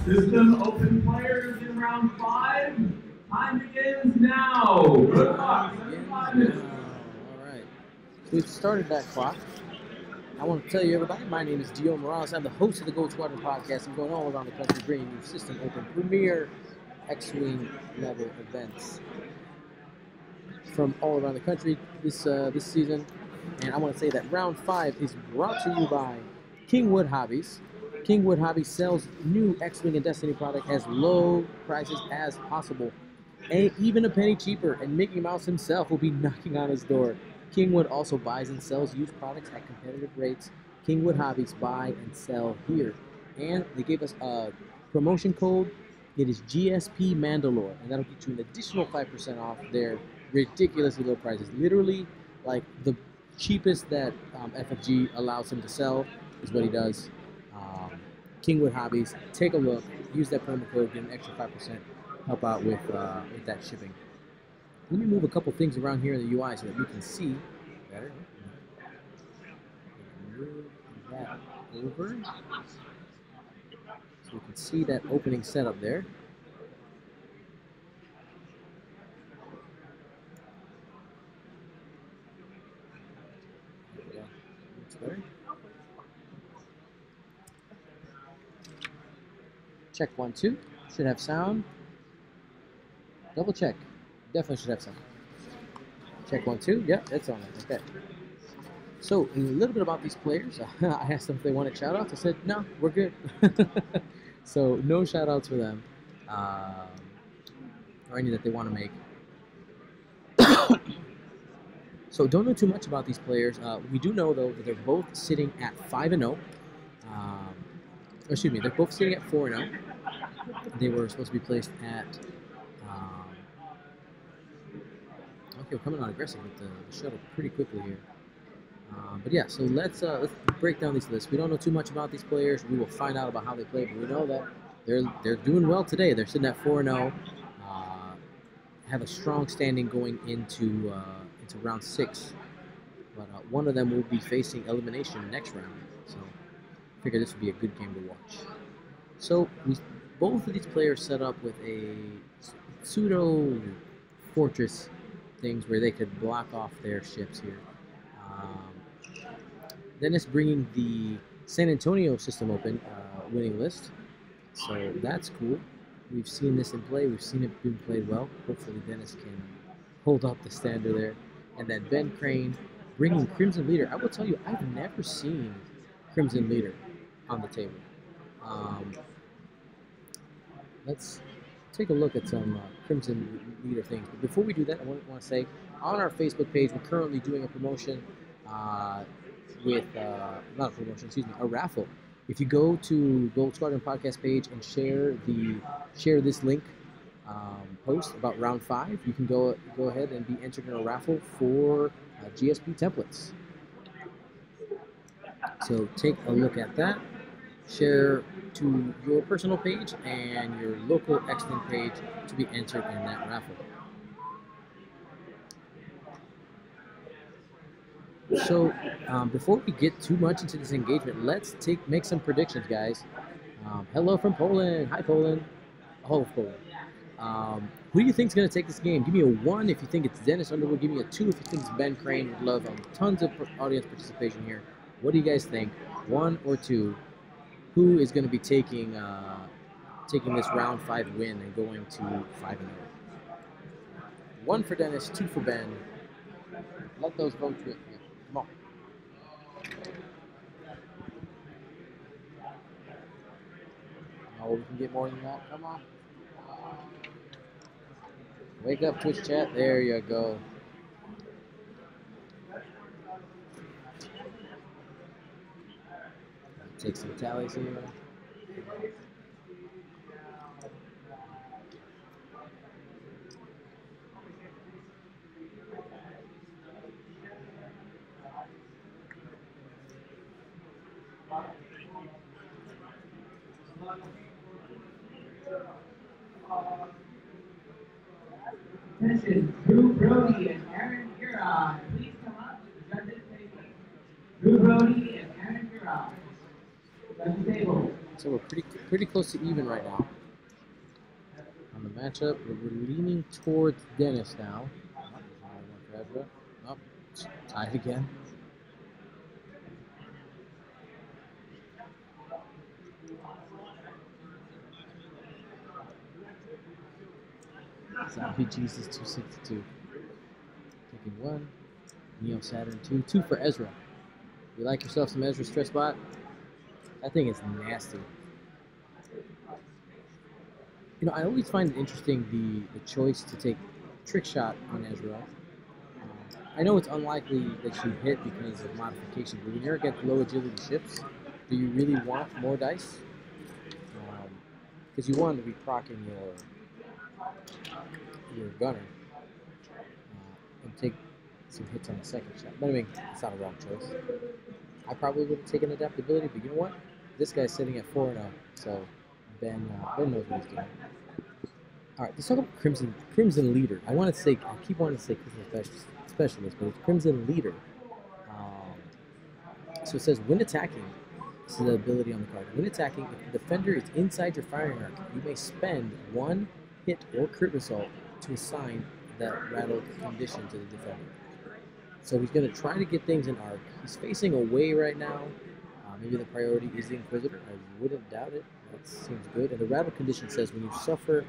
System open players in round 5. Time begins now. Good luck. 75 minutes. All right. So we've started that clock. I want to tell you, everybody, my name is Dio Morales. I'm the host of the Gold Squadron podcast. I'm going all around the country bringing you System Open premier X-Wing level events from all around the country this season. And I want to say that round 5 is brought to you by Kingwood Hobbies. Kingwood Hobbies sells new X-Wing and Destiny product as low prices as possible, and even a penny cheaper. And Mickey Mouse himself will be knocking on his door. Kingwood also buys and sells used products at competitive rates. Kingwood Hobbies buy and sell here. And they gave us a promotion code. It is GSP Mandalore, and that'll get you an additional 5% off their ridiculously low prices. Literally, like the cheapest that FFG allows him to sell is what he does. Kingwood Hobbies, take a look, use that promo code, get an extra 5%, help out with that shipping. Let me move a couple things around here in the UI so that you can see better. Move that over so we can see that opening setup there. There we go. Looks better. Check 1, 2. Should have sound. Double check. Definitely should have sound. Check 1, 2. Yep, that's on it. Okay. So a little bit about these players. I asked them if they wanted shout outs. I said, no, we're good. So no shout outs for them. Or any that they want to make. So don't know too much about these players. We do know, though, that they're both sitting at 5-0. Excuse me, they're both sitting at 4-0. They were supposed to be placed at... okay, we're coming on aggressive with the shuttle pretty quickly here. But yeah, so let's break down these lists. We don't know too much about these players. We will find out about how they play, but we know that they're doing well today. They're sitting at 4-0. Have a strong standing going into round 6. But one of them will be facing elimination next round. So I figure this would be a good game to watch. So both of these players set up with a pseudo fortress things where they could block off their ships here. Dennis bringing the San Antonio System Open winning list, so that's cool. We've seen this in play. We've seen it being played well. Hopefully Dennis can hold up the standard there. And then Ben Crain bringing Crimson Leader. I will tell you, I've never seen Crimson Leader on the table. Let's take a look at some Crimson Leader things. But before we do that, I want to say, on our Facebook page, we're currently doing a promotion with, not a promotion, excuse me, a raffle. If you go to Gold Squadron podcast page and share this link post about round 5, you can go ahead and be entered in a raffle for GSP templates. So take a look at that. Share to your personal page and your local X-Wing page to be entered in that raffle. So before we get too much into this engagement, let's make some predictions, guys. Hello from Poland. Hi, Poland. All of Poland. Who do you think is going to take this game? Give me a 1 if you think it's Dennis Underwood. Give me a 2 if you think it's Ben Crain. Would love tons of audience participation here. What do you guys think? 1 or 2? Who is going to be taking this round 5 win and going to 5-0? 1 for Dennis, 2 for Ben. Let those votes with me. Come on. Oh, we can get more than that. Come on. Wake up, Twitch chat. There you go. Take some tallies here. Attention, Drew Brody and Aaron Huron. Please come up to the judges' table. Drew Brody and Aaron Huron. Judges' table. So we're pretty close to even right now. On the matchup, we're leaning towards Dennis now. Oh, tied again. Zombie Jesus 262. Taking 1. Neo Saturn 2. 2 for Ezra. You like yourself some Ezra stress bot? That thing is nasty. You know, I always find it interesting the choice to take trick shot on Ezra. I know it's unlikely that you hit because of modification, but when you're against low agility ships, do you really want more dice? Because you want to be proccing your gunner and take some hits on the second shot. But I mean, it's not a wrong choice. I probably would have taken adaptability, but you know what? This guy's sitting at 4-0, so Ben knows what he's doing. All right, let's talk about Crimson Leader. I keep wanting to say Crimson Specialist, but it's Crimson Leader. So it says, when attacking, this is the ability on the card. When attacking, if the defender is inside your firing arc, you may spend 1 hit or crit result to assign that rattled condition to the defender. So he's going to try to get things in arc. He's facing away right now. Maybe the priority is the Inquisitor. I wouldn't doubt it. That seems good. And the rattle condition says when you suffer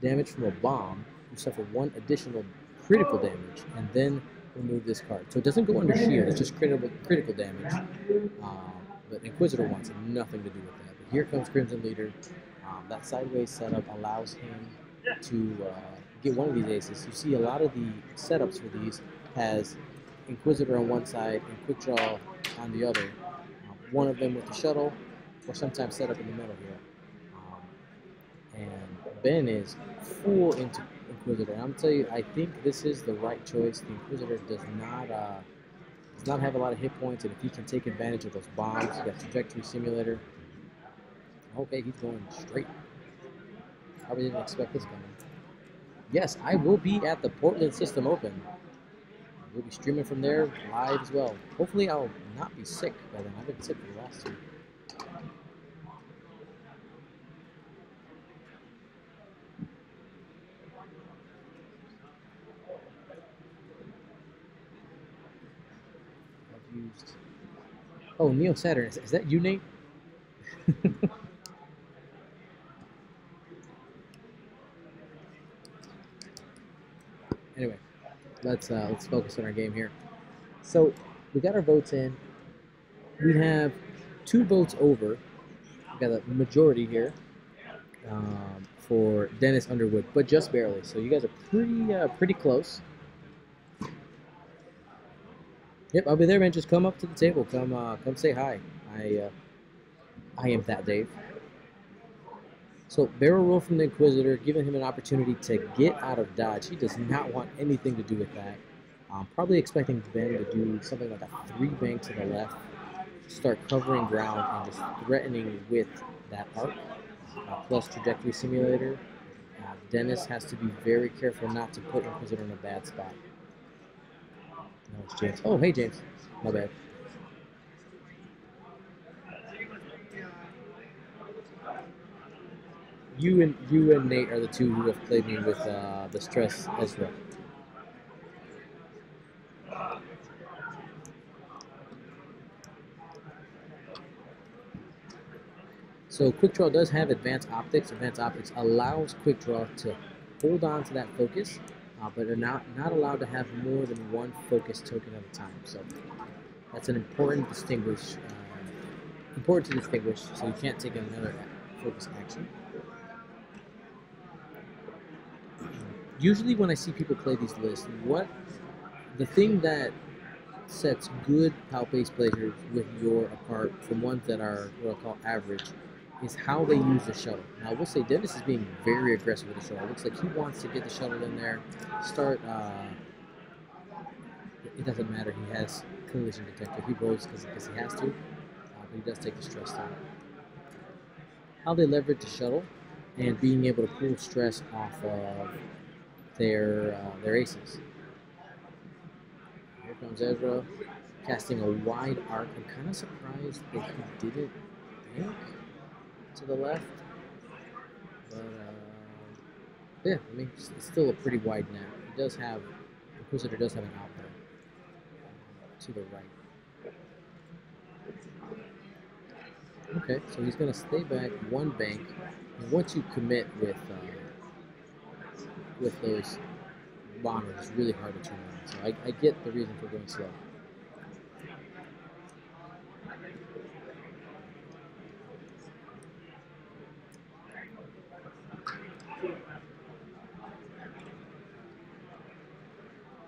damage from a bomb, you suffer 1 additional critical damage, and then remove this card. So it doesn't go under shield. It's just critical damage. But Inquisitor wants nothing to do with that. But here comes Crimson Leader. That sideways setup allows him to get one of these aces. You see a lot of the setups for these has Inquisitor on one side and Quick Draw on the other. One of them with the shuttle, or sometimes set up in the middle here. And Ben is full into Inquisitor. And I'm gonna tell you, I think this is the right choice. The Inquisitor does not have a lot of hit points, and if he can take advantage of those bombs, you got Trajectory Simulator. Okay, he's going straight. Probably didn't expect this coming. Yes, I will be at the Portland System Open. We'll be streaming from there live as well. Hopefully I'll not be sick by then. I've been sick for the last 2. I've used... Oh, Neo Saturn. Is that you, Nate? Anyway, let's focus on our game here. So we got our votes in. We have 2 votes over. We got a majority here for Dennis Underwood, but just barely. So you guys are pretty close. Yep, I'll be there, man. Just come up to the table. Come say hi. I am that Dave. So barrel roll from the Inquisitor, giving him an opportunity to get out of dodge. He does not want anything to do with that. Probably expecting Ben to do something like a 3-bank to the left, start covering ground and just threatening with that arc. Plus Trajectory Simulator. Dennis has to be very careful not to put Inquisitor in a bad spot. No, it's James. Oh, hey James. My bad. You and Nate are the 2 who have played me with the Stress Ezra. So Quick Draw does have Advanced Optics. Advanced Optics allows Quick Draw to hold on to that focus, but are not allowed to have more than 1 focus token at a time. So that's an important to distinguish. So you can't take another focus action. Usually when I see people play these lists, the thing that sets good palp-based players with your apart from ones that are what I'll call average is how they use the shuttle. Now I will say Dennis is being very aggressive with the shuttle. It looks like he wants to get the shuttle in there, start, it doesn't matter, he has collision detector. He rolls because he has to, but he does take the stress down. How they leverage the shuttle and being able to pull stress off of their aces. Here comes Ezra, casting a wide arc. I'm kind of surprised that he didn't bank. to the left. But, yeah, I mean, it's still a pretty wide net. It does have, Inquisitor does have an out there to the right. Okay, so he's going to stay back one bank. And once you commit with those bombers, it's really hard to turn around. So I get the reason for going slow.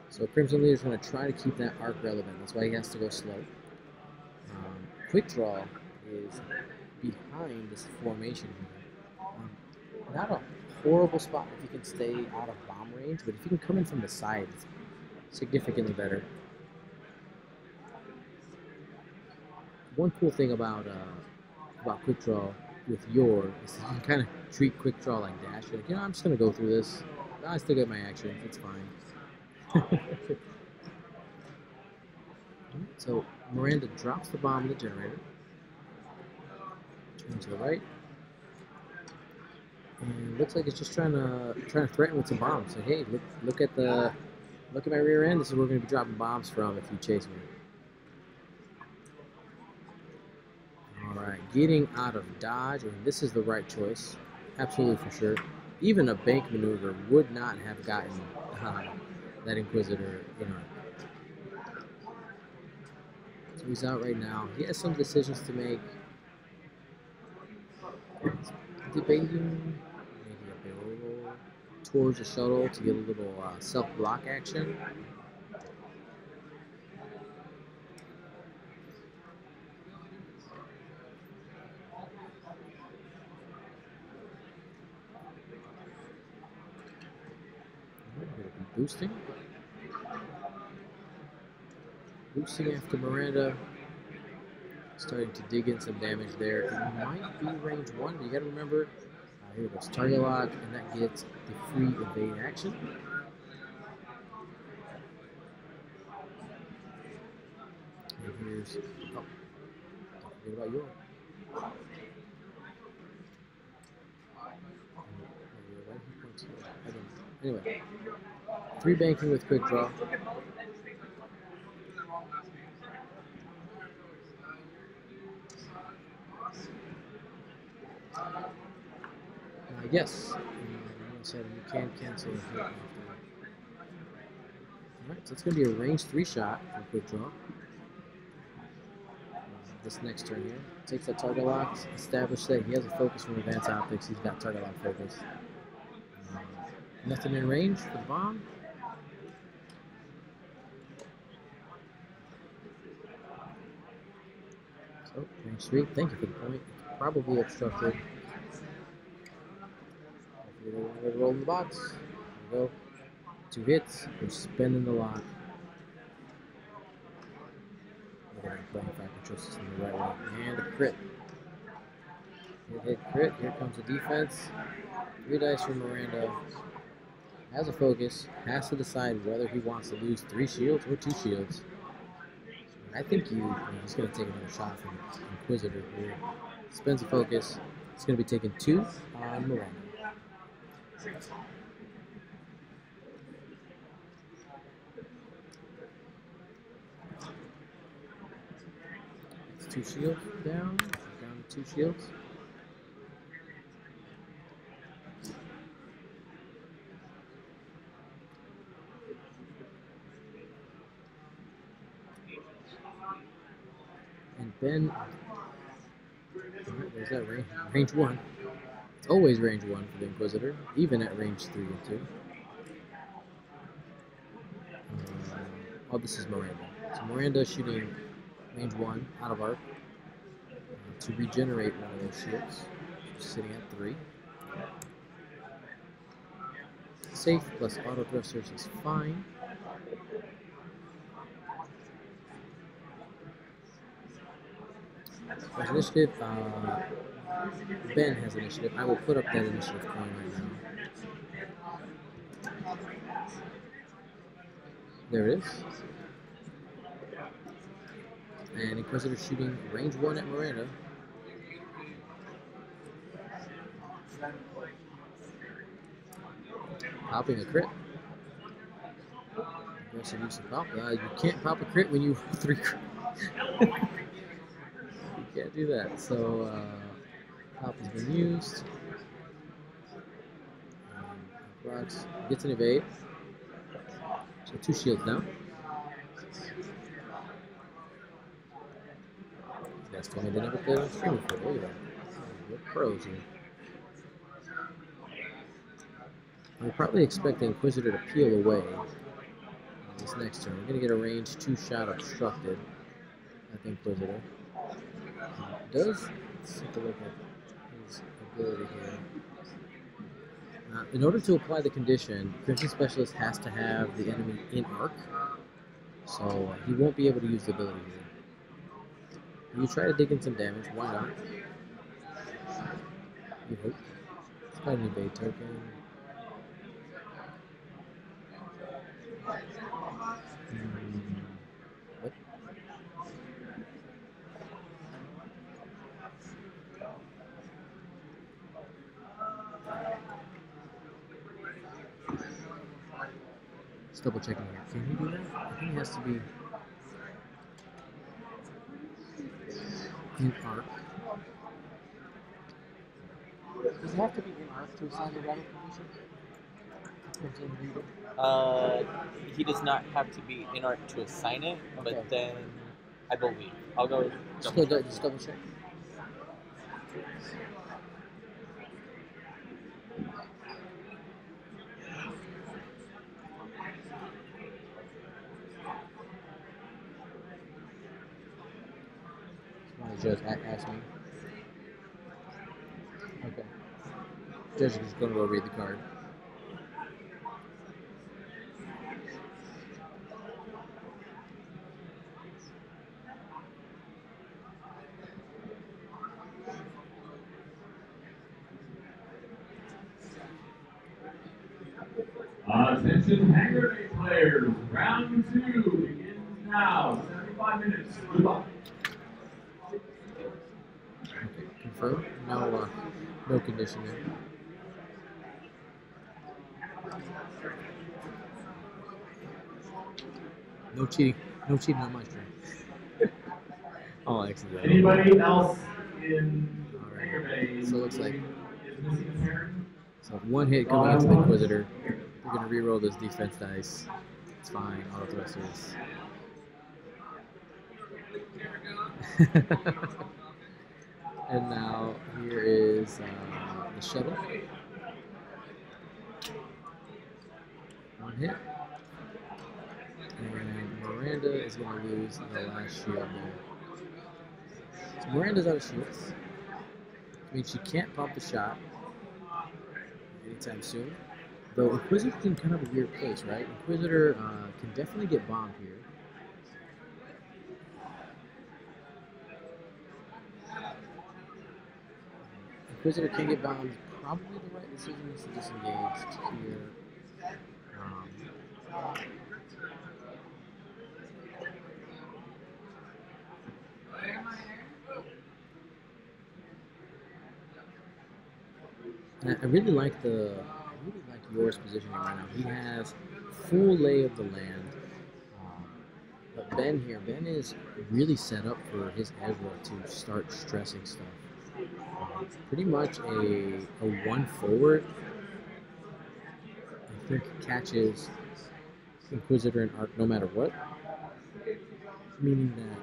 So Crimson Leader is going to try to keep that arc relevant. That's why he has to go slow. Quick Draw is behind this formation here. Not a horrible spot if you can stay out of bomb range, but if you can come in from the side, it's significantly better. One cool thing about Quick Draw with Yor is you can kind of treat Quick Draw like dash. You're like, I'm just going to go through this. I still get my action. It's fine. So Miranda drops the bomb in the generator. Turn to the right. And looks like it's just trying to threaten with some bombs. Like, hey, look at my rear end. This is where we're going to be dropping bombs from if you chase me. All right, getting out of dodge. I mean, this is the right choice, absolutely for sure. Even a bank maneuver would not have gotten that Inquisitor in arc. So he's out right now. He has some decisions to make. Debating maybe a barrel roll towards the shuttle to get a little self-block action. We're going to be boosting. Boosting after Miranda. Starting to dig in some damage there. It might be range 1, but you got to remember, here goes target lock, and that gets the free evade action. And here's, don't forget about Yor. Anyway, 3 banking with quick draw. Yes, said you can cancel a hit after. Alright, so it's going to be a range 3 shot for quick draw. This next turn here. Takes that target lock, establish that he has a focus from advanced optics. He's got target lock focus. Nothing in range for the bomb. So, range 3. Thank you for the point. It's probably obstructed. We're going to roll in the box. There we go. 2 hits. We're spending the lock. Look at that playing factor choices in the right way. And a crit. Hit crit. Here comes the defense. 3 dice from Miranda. Has a focus. Has to decide whether he wants to lose 3 shields or 2 shields. I think he's going to take another shot from Inquisitor here. Spends a focus. It's going to be taking 2 on Miranda. It's 2 shields down to 2 shields. And Ben, there's that range 1. It's always range 1 for the Inquisitor, even at range 3 and 2. Oh, this is Miranda. So Miranda is shooting range 1 out of arc to regenerate one of those shields. She's sitting at 3. Safe plus auto thrusters is fine. There's initiative. Ben has initiative. I will put up that initiative coin right now. There it is. And Inquisitor shooting range 1 at Miranda. Popping a crit. Aggressive use of pop. You can't pop a crit when you roll 3 crit. You can't do that. So pop has been used. Rocks gets an evade. So 2 shields down. These guys told me they never played on stream before. Look at that. We're pros here. We'll probably expect the Inquisitor to peel away this next turn. We're going to get a range 2-shot obstructed at the Inquisitor. Let's take a look at his ability here. In order to apply the condition, Crimson Specialist has to have the enemy in arc, so he won't be able to use the ability here. You try to dig in some damage, why not? You hope. It's got an evade token. What? Just double checking here. Can he do that? I think he has to be in arc. Does it have to be in arc to assign the battle condition? He does not have to be in arc to assign it, Okay. but then I believe I'll go. Just double check. Judge asked me. Okay. Judge is going to go read the card. Attention Hangar Bay players, round 2 begins now. 75 minutes. Goodbye. Okay, confirm. No condition there. No cheating on my stream. Oh, excellent. Anybody else in Hangar Bay? So it looks like is missing a turn? so 1 hit coming into the Inquisitor. We're gonna reroll this defense dice. It's fine. Auto thrusters. And now here is the shuttle. 1 hit. And Miranda is going to lose the last shield there. So Miranda's out of shields. I mean, she can't pump the shot anytime soon. Though Inquisitor's in kind of a weird place, right? Inquisitor can definitely get bombed here. Inquisitor can get bombed. Probably the right decision is to disengage here. I really like yours positioning right now. He has full lay of the land. But Ben is really set up for his Ezra to start stressing stuff. Pretty much a 1 forward. I think catches Inquisitor and Arc no matter what. Meaning that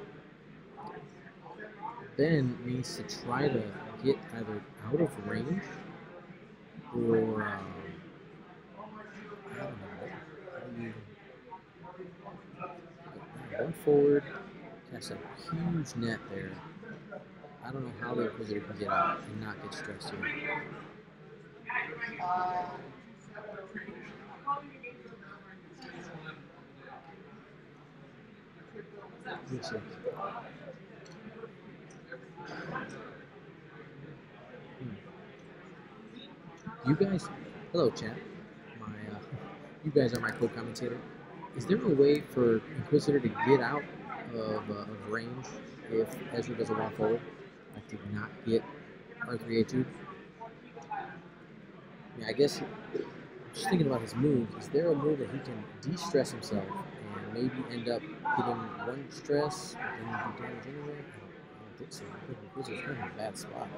Ben needs to try to get either out of range or I don't know. 1 forward, cast a huge net there. I don't know how the Inquisitor can get out and not get stressed here. Let's see. You guys, hello chat. You guys are my co-commentator. Is there a way for Inquisitor to get out of range if Ezra does a 1 forward? Like to not get R3A2? Yeah, I guess just thinking about his moves, is there a move that he can de-stress himself and maybe end up getting one stress, but then do damage anyway? I don't think so. I think Inquisitor's kind of in a bad spot.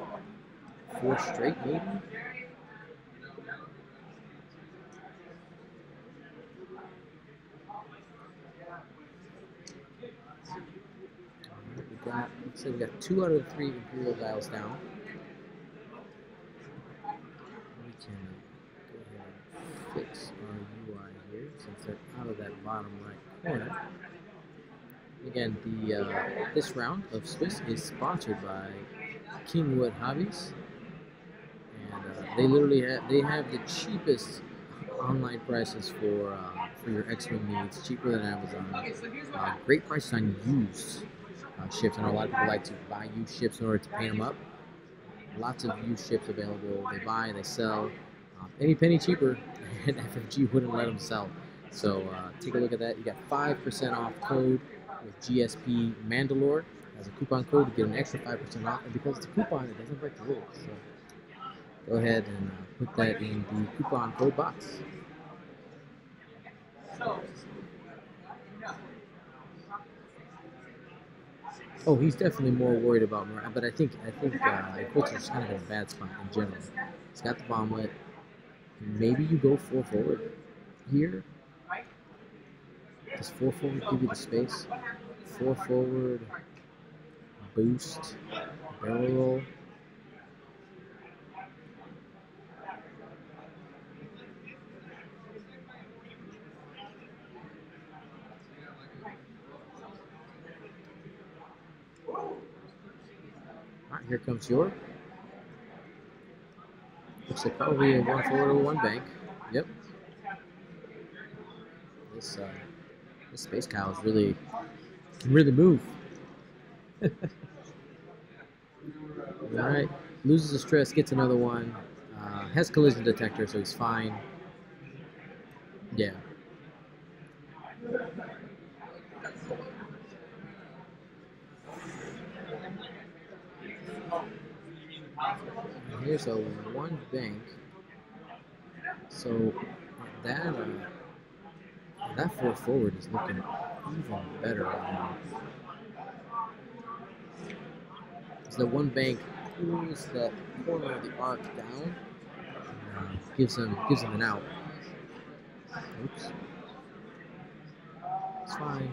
4 straight, maybe? Looks like we got 2 out of the 3 Imperial dials down. We can go ahead and fix our UI here since they're out of that bottom right corner. Again, this round of Swiss is sponsored by Kingwood Hobbies, and they literally have the cheapest online prices for your X-Wing needs, cheaper than Amazon. Great prices on used ships. I know a lot of people like to buy used ships in order to paint them up. Lots of used ships available. They buy, they sell. Any penny cheaper, and FFG wouldn't let them sell. So take a look at that. You got 5% off code with GSP Mandalore as a coupon code to get an extra 5% off. And because it's a coupon, it doesn't break the rules. So go ahead and put that in the coupon code box. Oh, he's definitely more worried about Moran, but I think Inquisitor's kind of in a bad spot in general. He's got the bomblet. Maybe you go 4 forward here. Does 4 forward give you the space? 4 forward, boost, barrel roll. Alright, here comes your. Looks like probably a 1 forward or 1 bank. Yep. This space cow is can really move. Alright, loses the stress, gets another one. Has collision detector, so he's fine. Yeah. Here's a 1 bank. So that 4 forward is looking even better right now. So the 1 bank pulls that corner of the arc down, and, gives him an out. Oops. It's fine.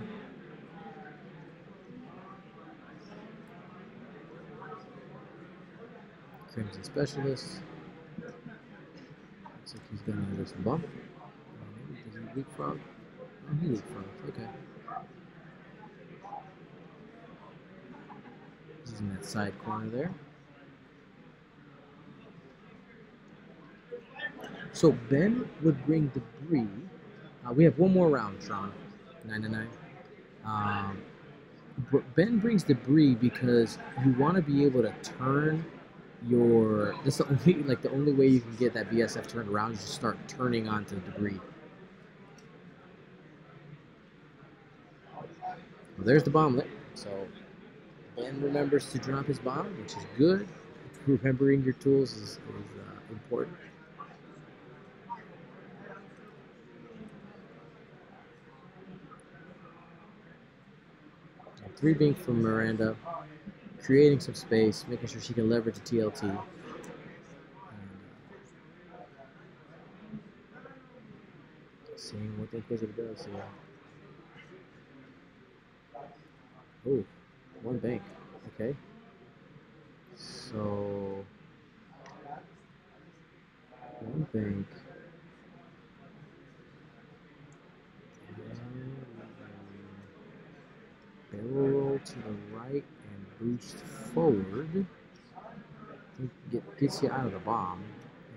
Crimson Specialist. Looks like he's gonna do some bump. Does he leapfrog? Oh, he leapfrogs. Okay. He's in that side corner there. So Ben would bring debris. We have 1 more round, Tron. 9-9. Ben brings debris because you want to be able to turn your. That's the only way you can get that VSF turned around is to start turning onto the debris. Well, there's the bomblet. So Ben remembers to drop his bomb, which is good. Remembering your tools is important. 3 bink from Miranda, creating some space, making sure she can leverage a TLT. And, seeing what the Inquisitor does here. Oh, 1 bank. Okay. So 1 bank. Barrel roll to the right and boost forward. Gets you out of the bomb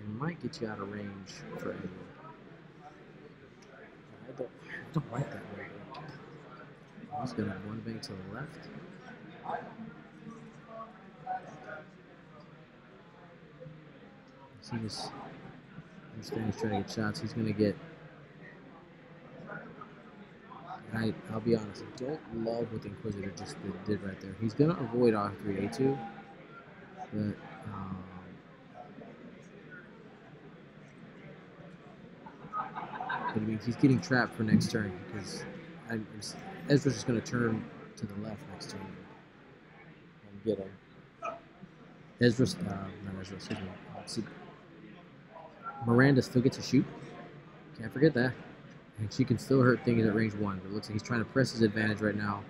and might get you out of range for Edward. I don't like that way. He's gonna 1 bank to the left. See this? Understand he's trying to get shots. He's gonna get. I'll be honest, I don't love what the Inquisitor just did right there. He's gonna avoid R3A2, but but I mean, he's getting trapped for next turn because Ezra's just going to turn to the left next turn and get him. Ezra's, not Ezra, excuse me. See, Miranda still gets a shoot. Can't forget that. And she can still hurt things at range 1, but it looks like he's trying to press his advantage right now.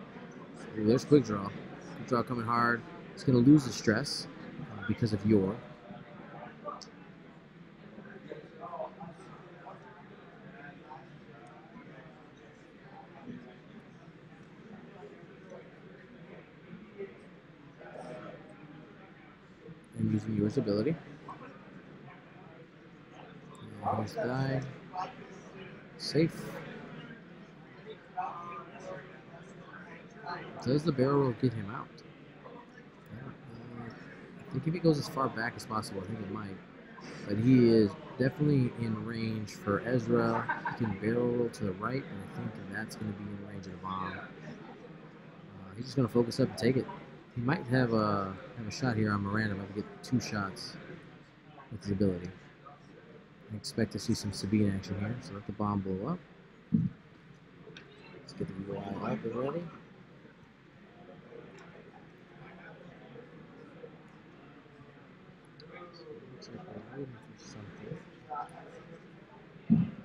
Ooh, there's quick draw. Quick draw coming hard. He's going to lose the stress because of Yor. And using Yor's ability. And here's the die. Safe. Does the barrel roll get him out? I think if he goes as far back as possible, I think it might. But he is definitely in range for Ezra. He can barrel roll to the right, and I think that's going to be in range of the bomb. He's just going to focus up and take it. He might have a shot here on Miranda. Might get 2 shots with his ability. I expect to see some Sabine action here, so let the bomb blow up. Let's get the UI up and ready. Looks like we're waiting for something.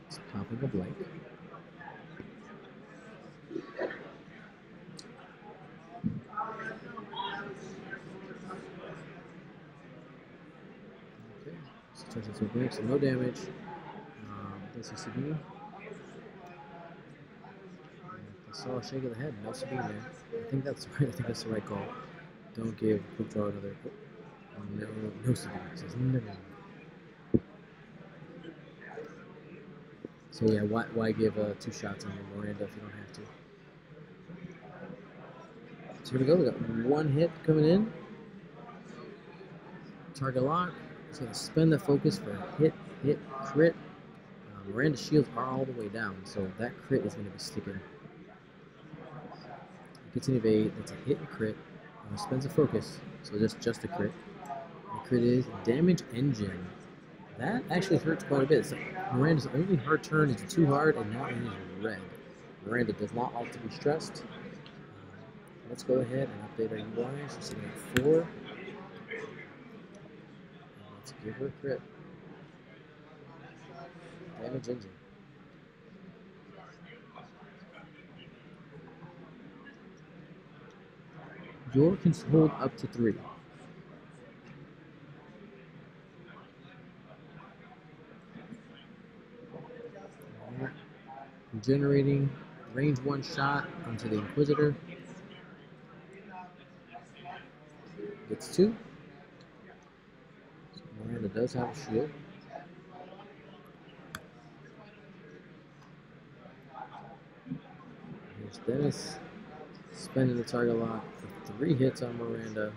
It's popping a blank. Okay, so turns into a blank, so no damage. This is Sabine. I saw a shake of the head, no Sabine there. I think that's right. I think that's the right call. Don't give quick draw another. No Sabine. It says no. So yeah, why give 2 shots on Miranda if you don't have to? So here we go. We got 1 hit coming in. Target lock. He's gonna spend the focus for hit, crit. Miranda's shields are all the way down, so that crit is gonna be sticking. Gets an evade. That's a hit and crit. Spends a focus, so just a crit. The crit is damage engine. That actually hurts quite a bit. So Miranda's only hard turn is too hard, and now it is red. Miranda does not like to be stressed. Let's go ahead and update our UI. She's sitting at 4. And let's give her a crit. Damage engine. Yor can hold up to 3. Generating range 1 shot onto the Inquisitor. Gets 2. So Miranda does have a shield. Here's Dennis spending the target lock for 3 hits on Miranda.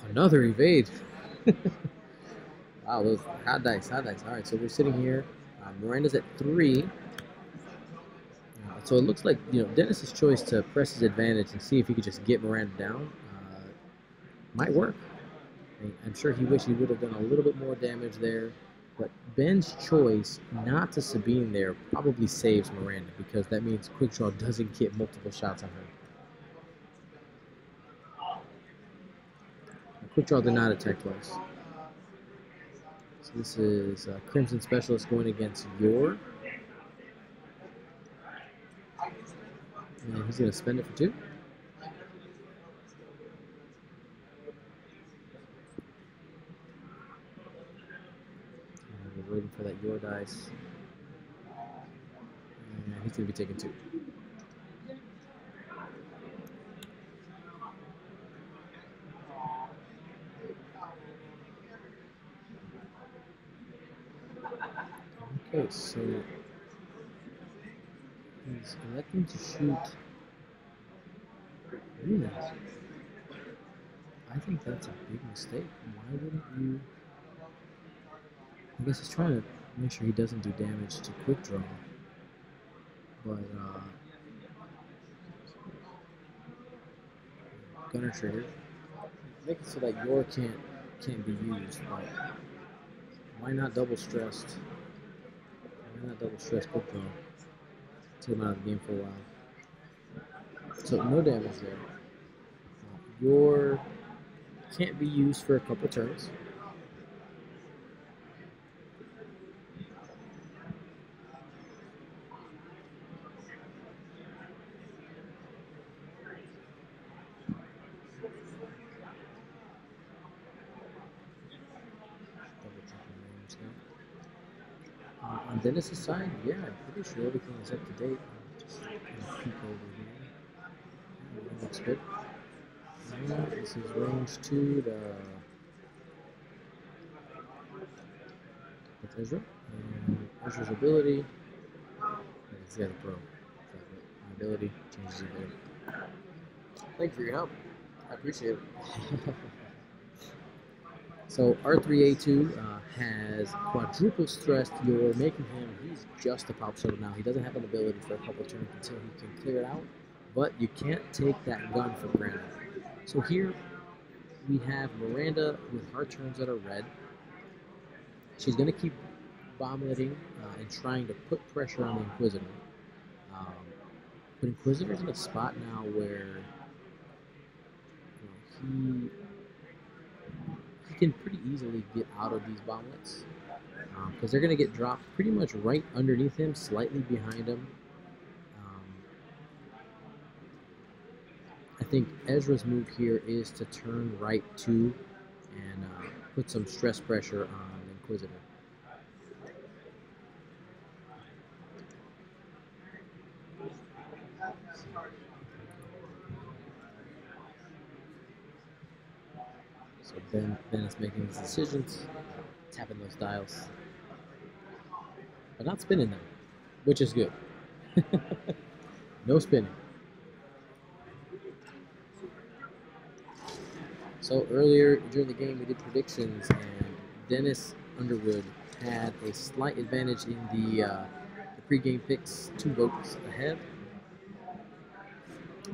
Another evade. Wow, those hot dice, hot dice. All right, so we're sitting here. Miranda's at 3. So it looks like, Dennis's choice to press his advantage and see if he could just get Miranda down might work. I'm sure he wished he would have done a little bit more damage there, but Ben's choice not to Sabine there probably saves Miranda because that means quick draw doesn't get multiple shots on her. Quick draw did not attack twice. So this is Crimson Specialist going against Yor. And he's going to spend it for 2. And we're waiting for that Yor dice. And he's going to be taking 2. Okay, so he's electing to shoot. Really? I think that's a big mistake. Why wouldn't you? I guess he's trying to make sure he doesn't do damage to quick draw. But Gunner trigger. Make it so that Yor can't be used, but why not double stressed? Why not double stressed quick draw? Take him out of the game for a while. So no damage there. Your can't be used for a couple turns. On Dennis's side, yeah, I'm pretty sure everything is up to date. Just gonna peek over here. That looks good. This is range 2 to with Ezra. And Ezra's ability. He's got a pro. My ability changes ability. Thank you for your help. I appreciate it. So R3A2 has quadruple stressed. You're making him, he's just a pop shuttle now. He doesn't have an ability for a couple turns until he can clear it out, but you can't take that gun for granted. So here we have Miranda with her turns that are red. She's going to keep vomiting and trying to put pressure on the Inquisitor. But Inquisitor's in a spot now where he can pretty easily get out of these bomblets because they're going to get dropped pretty much right underneath him, slightly behind him. I think Ezra's move here is to turn right 2 and put some stress pressure on the Inquisitor. So Ben is making his decisions, tapping those dials, but not spinning them, which is good. No spinning. So earlier during the game we did predictions, and Dennis Underwood had a slight advantage in the pregame picks, 2 votes ahead.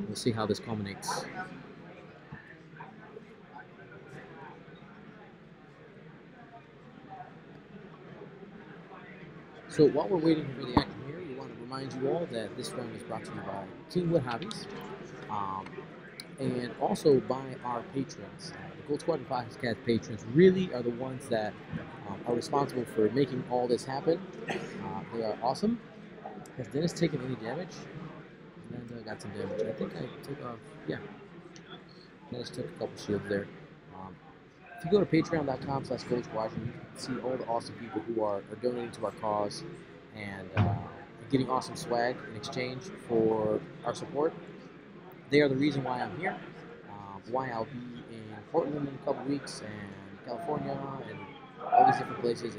We'll see how this culminates. So while we're waiting for the action here, we want to remind you all that this round is brought to you by Kingwood Hobbies, and also by our patrons. The Gold Squadron Podcast patrons really are the ones that are responsible for making all this happen. They are awesome. Has Dennis taken any damage? And then got some damage. I think I took off, yeah. Dennis took a couple shields there. If you go to patreon.com/Gold Squadron, you can see all the awesome people who are donating to our cause and getting awesome swag in exchange for our support. They are the reason why I'm here, why I'll be in Portland in a couple weeks, and California, and all these different places,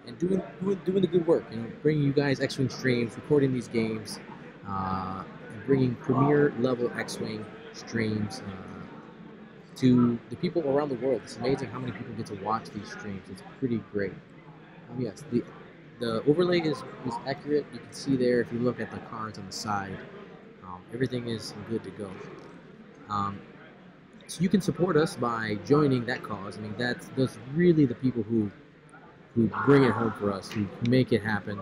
and doing the good work, bringing you guys X-Wing streams, recording these games, and bringing premier level X-Wing streams to the people around the world. It's amazing how many people get to watch these streams. It's pretty great. Yes, the overlay is accurate. You can see there if you look at the cards on the side. Everything is good to go. So you can support us by joining that cause. I mean, those really the people who bring it home for us, who make it happen,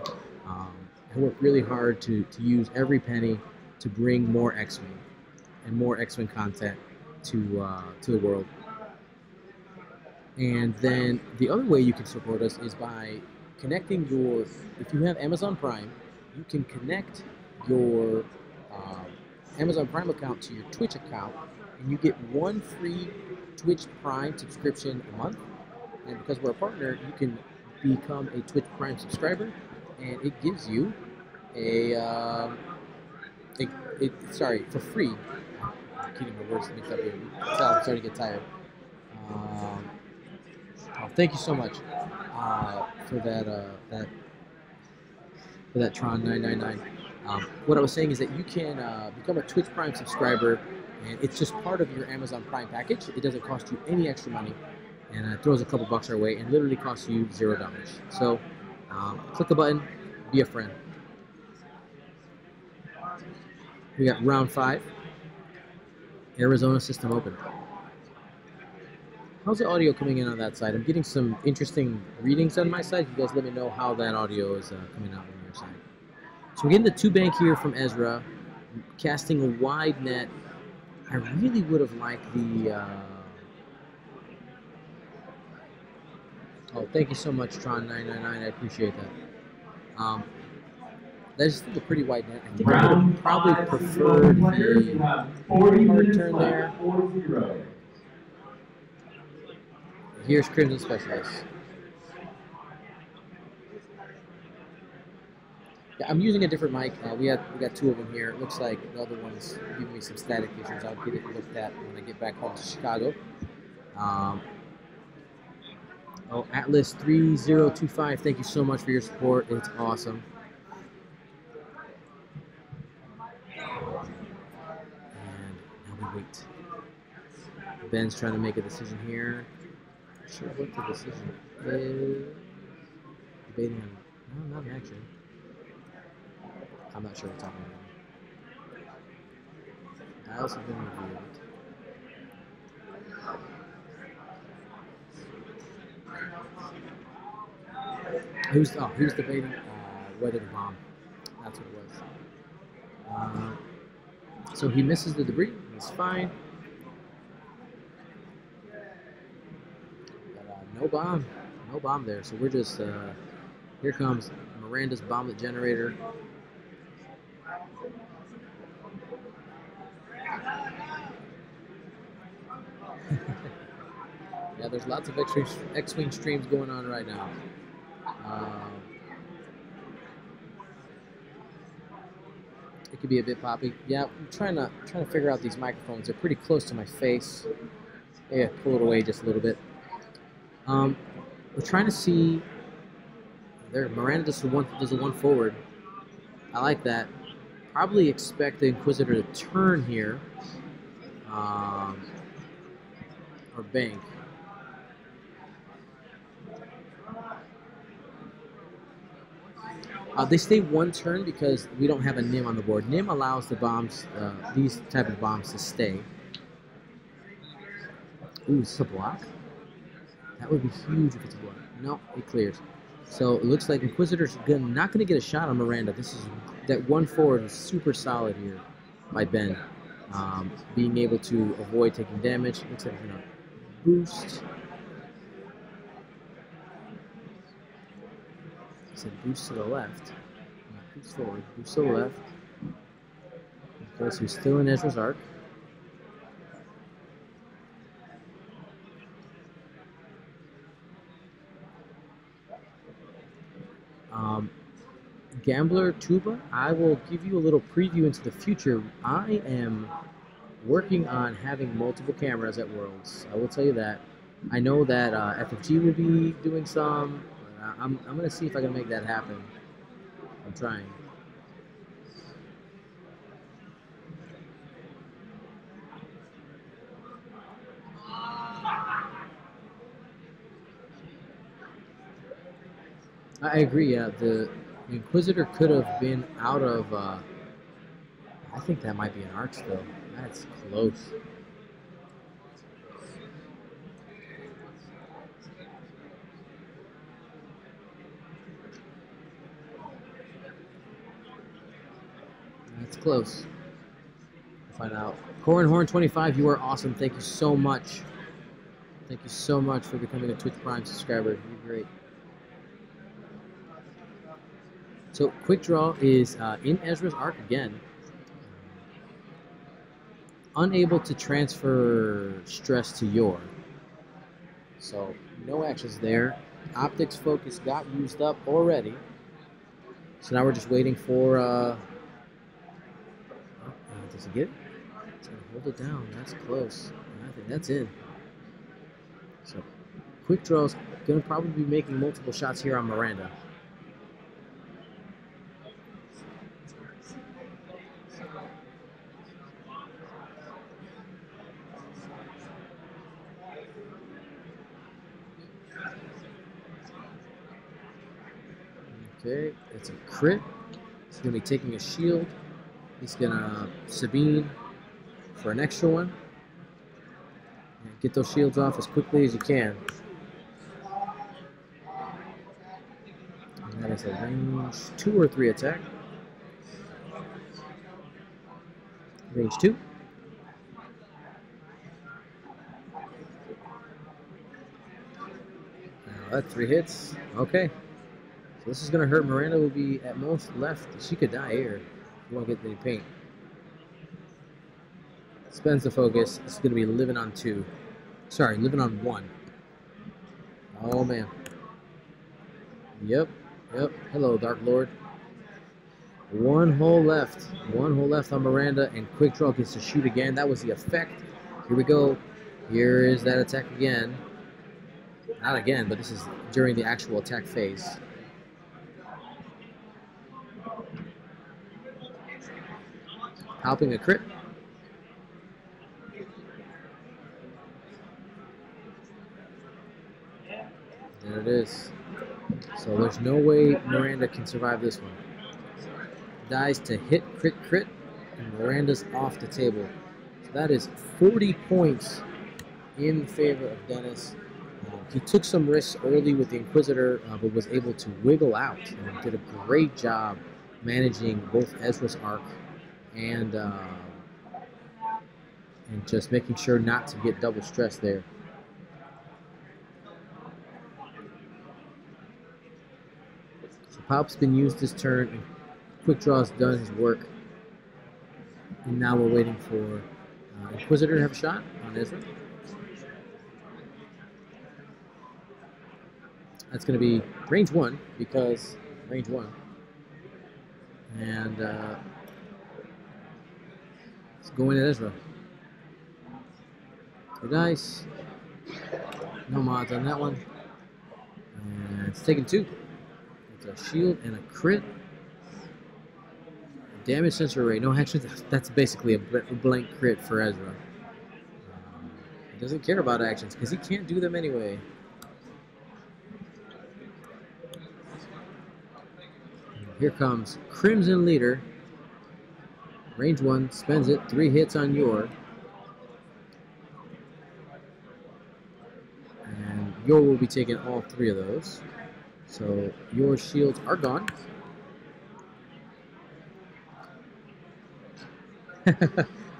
who work really hard to use every penny to bring more X-Wing and more X-Wing content to the world. And then the other way you can support us is by connecting if you have Amazon Prime, you can connect your Amazon Prime account to your Twitch account, and you get 1 free Twitch Prime subscription a month. And because we're a partner, you can become a Twitch Prime subscriber, and it gives you for free. I'm getting my words mixed up here. I'm starting to get tired. Thank you so much for that Tron 999. What I was saying is that you can become a Twitch Prime subscriber, and it's just part of your Amazon Prime package. It doesn't cost you any extra money, and it throws a couple bucks our way, and literally costs you $0. So click the button, be a friend. We got round 5, Arizona System Open. How's the audio coming in on that side? I'm getting some interesting readings on my side. You guys let me know how that audio is coming out on your side. So we're getting the 2-bank here from Ezra, casting a wide net. I really would have liked the... Oh, thank you so much, Tron999. I appreciate that. That's just a pretty wide net. I think I would have probably preferred the hard turn there. Here's Crimson Specialist. Yeah, I'm using a different mic. We got 2 of them here. It looks like the other one's giving me some static issues. I'll get it looked at when I get back home to Chicago. Oh, Atlas 3025, thank you so much for your support. It's awesome. And now we wait. Ben's trying to make a decision here. Not sure what the decision is. Debating on... No, not actually. I'm not sure what's happening. Dials have been revealed. He was debating whether to bomb. That's what it was. So he misses the debris. He's fine. But, no bomb. No bomb there. So we're just... here comes Miranda's bomblet generator. Yeah, there's lots of X-Wing streams going on right now. It could be a bit poppy. Yeah, I'm trying to figure out these microphones. They're pretty close to my face. Yeah, pull it away just a little bit. We're trying to see. There, Miranda does a one forward. I like that. Probably expect the Inquisitor to turn here, or bank. They stay 1 turn because we don't have a NIM on the board. NIM allows the bombs, these type of bombs, to stay. Ooh, is this a block? That would be huge if it's a block. No, it clears. So it looks like Inquisitor's not going to get a shot on Miranda. That 1 forward is super solid here by Ben. Being able to avoid taking damage. Looks like he's going to boost. Boost to the left. Boost forward. Boost to the left. Okay, so he's still in Ezra's arc. Gambler Tuba, I will give you a little preview into the future. I am working on having multiple cameras at Worlds. I will tell you that. I know that FFG will be doing some. I'm going to see if I can make that happen. I'm trying. I agree, yeah. The Inquisitor could have been out of... I think that might be an arc still. That's close. That's close. We'll find out. Corinhorn25, you are awesome. Thank you so much. Thank you so much for becoming a Twitch Prime subscriber. You're great. So, Quick Draw is in Ezra's arc again. Unable to transfer stress to Yor. So, no actions there. Optics focus got used up already. So now we're just waiting for... does he get it? He's going to hold it down. That's close. I think that's in. So, Quick Draw's going to probably be making multiple shots here on Miranda. Okay, it's a crit. He's going to be taking a shield. He's going to Sabine for an extra one. And get those shields off as quickly as you can. And that is a range 2 or 3 attack. Range 2. Now that's 3 hits. Okay. So this is going to hurt. Miranda will be at most left. She could die here. You won't get any pain. Spends the focus. It's going to be living on 2. Sorry, living on 1. Oh, man. Yep. Hello, Dark Lord. 1 hole left. 1 hole left on Miranda, and Quick Draw gets to shoot again. That was the effect. Here we go. Here is that attack again. Not again, but this is during the actual attack phase. Helping a crit. There it is. So there's no way Miranda can survive this one. Dies to hit, crit, and Miranda's off the table. So that is 40 points in favor of Dennis. He took some risks early with the Inquisitor, but was able to wiggle out and did a great job managing both Ezra's arc and just making sure not to get double stressed there. So Pop's been used this turn, and Quick Draw's done his work, and now we're waiting for Inquisitor to have a shot on Ezra. That's going to be range 1, because range 1. And it's going at Ezra. 2 dice. No mods on that one. And it's taking 2. It's a shield and a crit. Damage sensor array. No, actually, that's basically a blank crit for Ezra. He doesn't care about actions because he can't do them anyway. Here comes Crimson Leader. Range 1, spends it, 3 hits on Yor. And Yor will be taking all 3 of those. So Yor's shields are gone.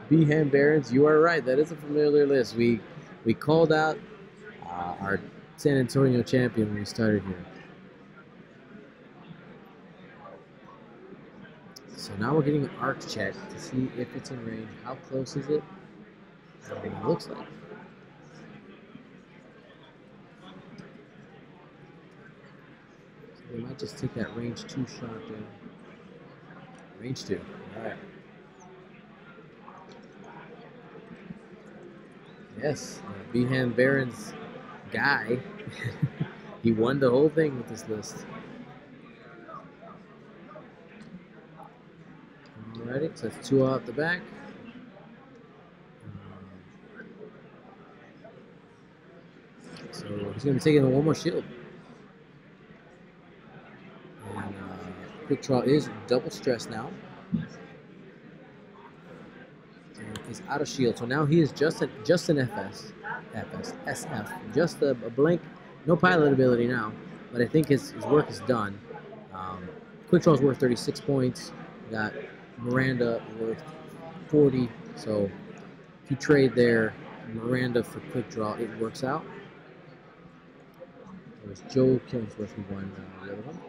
Behan Barons, you are right. That is a familiar list. We called out our San Antonio champion when we started here. So now we're getting an arc check to see if it's in range. How close is it? It looks like. So we might just take that range 2 shot there. Range 2. All right. Yes, Behan Baron's guy. He won the whole thing with this list. Alrighty, so that's 2 out the back. So he's going to be taking 1 more shield. And Quick Draw is double stressed now. And he's out of shield, so now he is just an SF, just a blank, no pilot ability now. But I think his work is done. Quick Draw's worth 36 points. We got Miranda worth 40, so if you trade there Miranda for Quick Draw, it works out. There's Joe Killingsworth who won the other one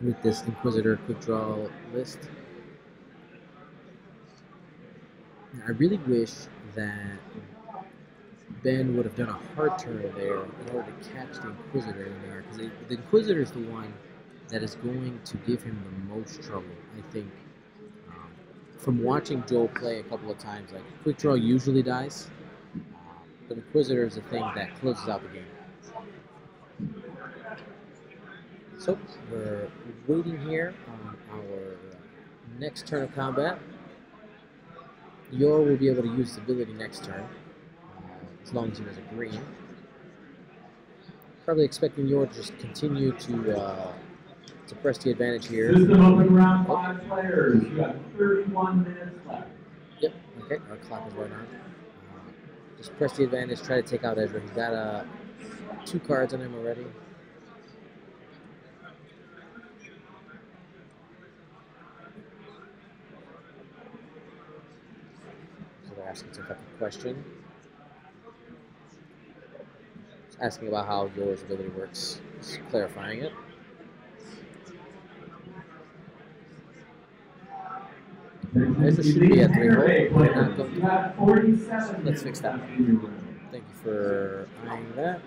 with this Inquisitor Quick Draw list. I really wish that Ben would have done a hard turn there in order to catch the Inquisitor in there, because the Inquisitor is the one that is going to give him the most trouble, I think. From watching Joel play a couple of times, like Quick Draw usually dies, but Inquisitor is the thing that closes out the game. So we're waiting here on our next turn of combat. Yor will be able to use his ability next turn, as long as he was a green. Probably expecting Yor to just continue to press the advantage here. System open round 5 players. You got 31 minutes left. Yep, okay, our clock is right on. Just press the advantage, try to take out Ezra. He's got 2 cards on him already. So they're asking some type of question. Just asking about how yours ability works. Just clarifying it. Ezra should be at 3 hole. Let's fix that. Thank you for eyeing that.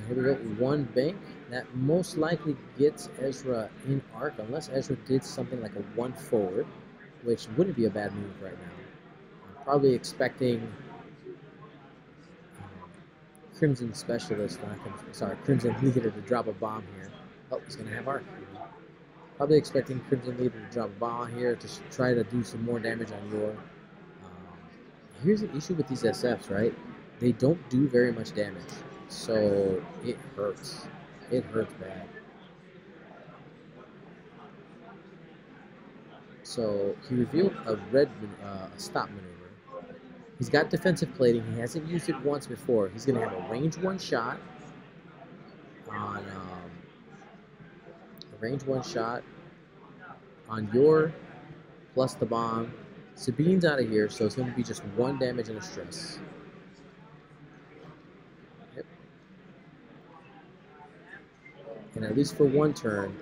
Here we go, 1 bank. That most likely gets Ezra in arc, unless Ezra did something like a 1 forward, which wouldn't be a bad move right now. I'm probably expecting Crimson Specialist, Crimson Leader to drop a bomb here. Oh, he's going to have arc. Probably expecting Crimson Leader to drop a bomb here to try to do some more damage on your. Here's an issue with these SFs, right? They don't do very much damage. So it hurts. It hurts bad. So he revealed a red stop maneuver. He's got defensive plating. He hasn't used it once before. He's going to have a range 1 shot on your plus the bomb. Sabine's out of here, so it's going to be just 1 damage and a stress. Yep. And at least for 1 turn,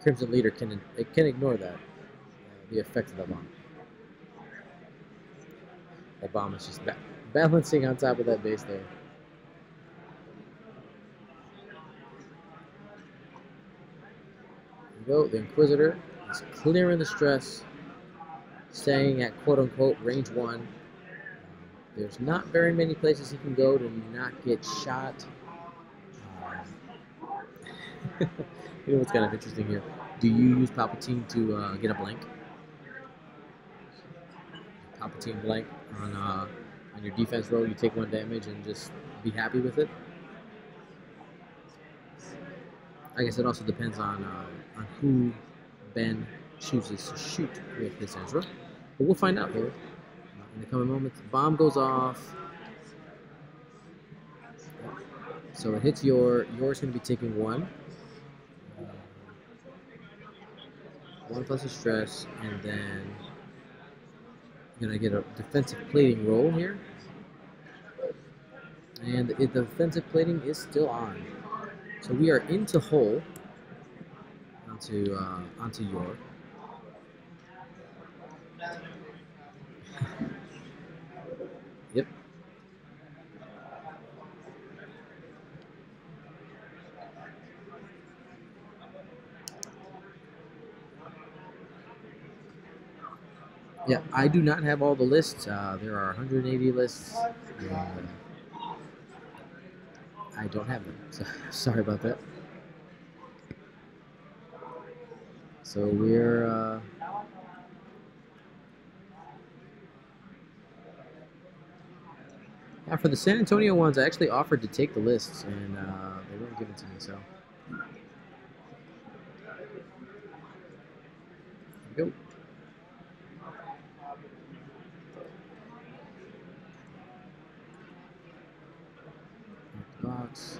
Crimson Leader can ignore that, the effect of the bomb. That bomb is just balancing on top of that base there. There we go. The Inquisitor is clearing the stress, staying at quote-unquote range 1. There's not very many places he can go to not get shot. You know what's kind of interesting here? Do you use Palpatine to get a blank? Palpatine blank on your defense roll, you take 1 damage and just be happy with it. I guess it also depends on who Ben chooses to shoot with this Ezra. But we'll find out here in the coming moments. The bomb goes off. So it hits yours going to be taking 1. 1 plus a stress, and then you're going to get a defensive plating roll here. And the defensive plating is still on. So we are into hole onto your. Yep. Yeah, I do not have all the lists. There are 180 lists. I don't have them, so sorry about that. So we're yeah, for the San Antonio ones, I actually offered to take the lists, and they wouldn't give it to me. So there we go. Box.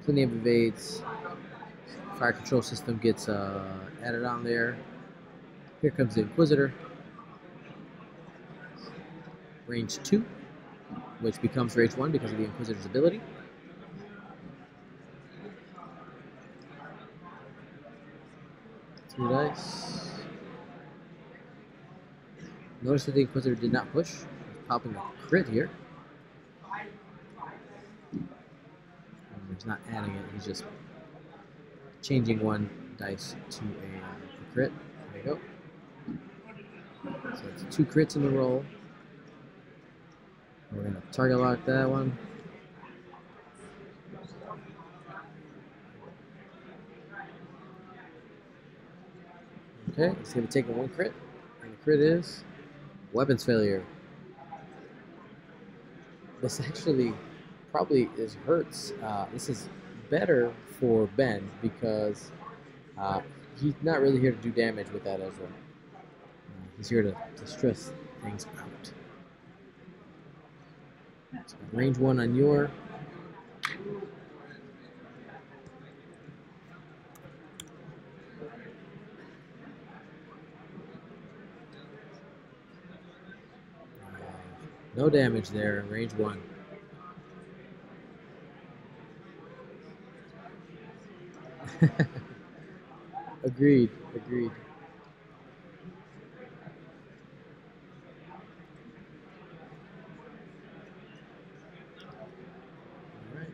Plenty of evades. Fire control system gets added on there. Here comes the Inquisitor. Range 2, which becomes range 1 because of the Inquisitor's ability. Two dice. Notice that the Inquisitor did not push. He's popping a crit here. He's not adding it, he's just changing 1 dice to a crit. There you go. So it's 2 crits in the roll. We're going to target lock that one. Okay, it's going to take 1 crit. And the crit is weapons failure. This actually probably hurts. This is better for Ben because he's not really here to do damage with that Ezra. He's here to stress things out. So range 1 on your. No damage there, range 1. Agreed. Alright.